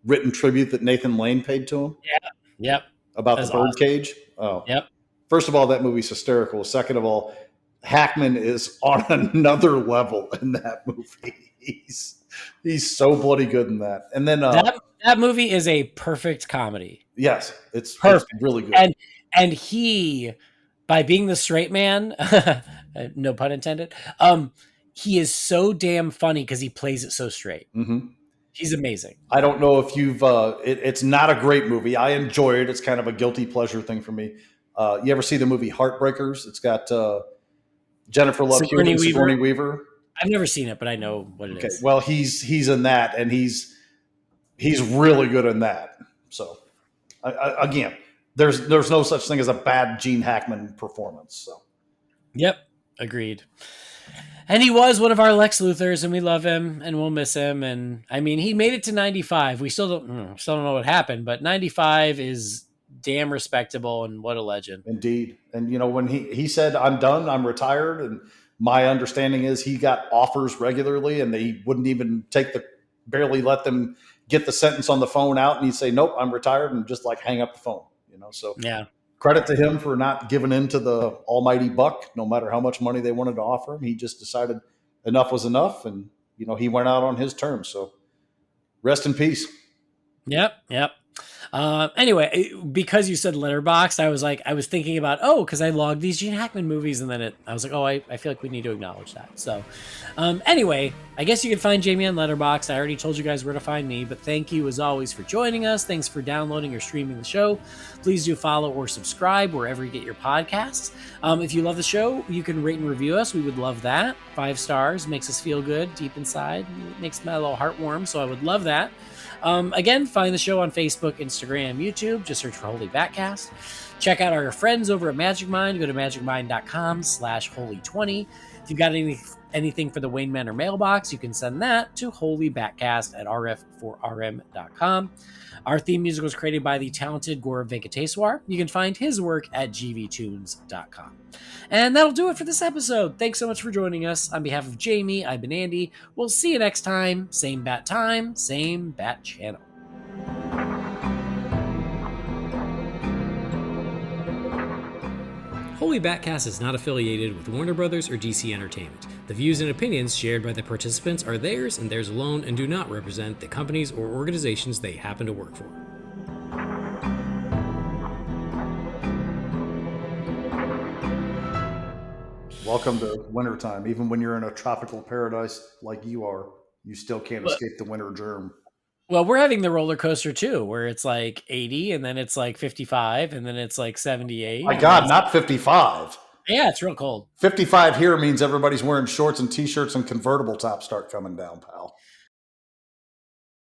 written tribute that Nathan Lane paid to him. Yeah. Yep. About That's the birdcage. Oh. Yep. First of all, that movie's hysterical. Second of all, Hackman is on another level in that movie. He's so bloody good in that. And then that movie is a perfect comedy. Yes, it's perfect. It's really good. And he, by being the straight man, no pun intended, he is so damn funny because he plays it so straight. Mm-hmm. He's amazing. I don't know if you've. It's not a great movie. I enjoy it. It's kind of a guilty pleasure thing for me. You ever see the movie Heartbreakers? It's got Jennifer Love Hewitt and Sigourney Weaver. I've never seen it, but I know what it is. Well, he's in that, and he's really good in that. So, again. There's no such thing as a bad Gene Hackman performance. So, yep, agreed. And he was one of our Lex Luthors, and we love him, and we'll miss him. And I mean, he made it to 95. We still don't know what happened, but 95 is damn respectable, and what a legend. Indeed. And when he said, "I'm done, I'm retired," and my understanding is he got offers regularly, and they wouldn't even barely let them get the sentence on the phone out, and he'd say, "Nope, I'm retired," and just like hang up the phone. So yeah, credit to him for not giving in to the almighty buck, no matter how much money they wanted to offer him. He just decided enough was enough, and he went out on his terms. So rest in peace. Yep. Anyway, because you said Letterboxd, I was thinking about, because I logged these Gene Hackman movies, and then I was like, I feel like we need to acknowledge that. So, anyway, I guess you can find Jamie on Letterboxd. I already told you guys where to find me, but thank you as always for joining us. Thanks for downloading or streaming the show. Please do follow or subscribe wherever you get your podcasts. If you love the show, you can rate and review us. We would love that. 5 stars makes us feel good deep inside. It makes my little heart warm, so I would love that. Again, find the show on Facebook, Instagram, YouTube. Just search for Holy BatCast. Check out our friends over at Magic Mind. Go to magicmind.com/holy20. If you've got anything for the Wayne Manor mailbox, you can send that to holybatcast@rf4rm.com. Our theme music was created by the talented Gaurav Venkateswar. You can find his work at gvtunes.com. And that'll do it for this episode. Thanks so much for joining us. On behalf of Jamie, I've been Andy. We'll see you next time. Same bat time, same bat channel. Holy BatCast is not affiliated with Warner Brothers or DC Entertainment. The views and opinions shared by the participants are theirs and theirs alone and do not represent the companies or organizations they happen to work for. Welcome to wintertime. Even when you're in a tropical paradise like you are, you still can't escape the winter germ. Well, we're having the roller coaster too, where it's like 80 and then it's like 55 and then it's like 78. My God, not 55. Yeah, it's real cold. 55 here means everybody's wearing shorts and t-shirts and convertible tops start coming down, pal.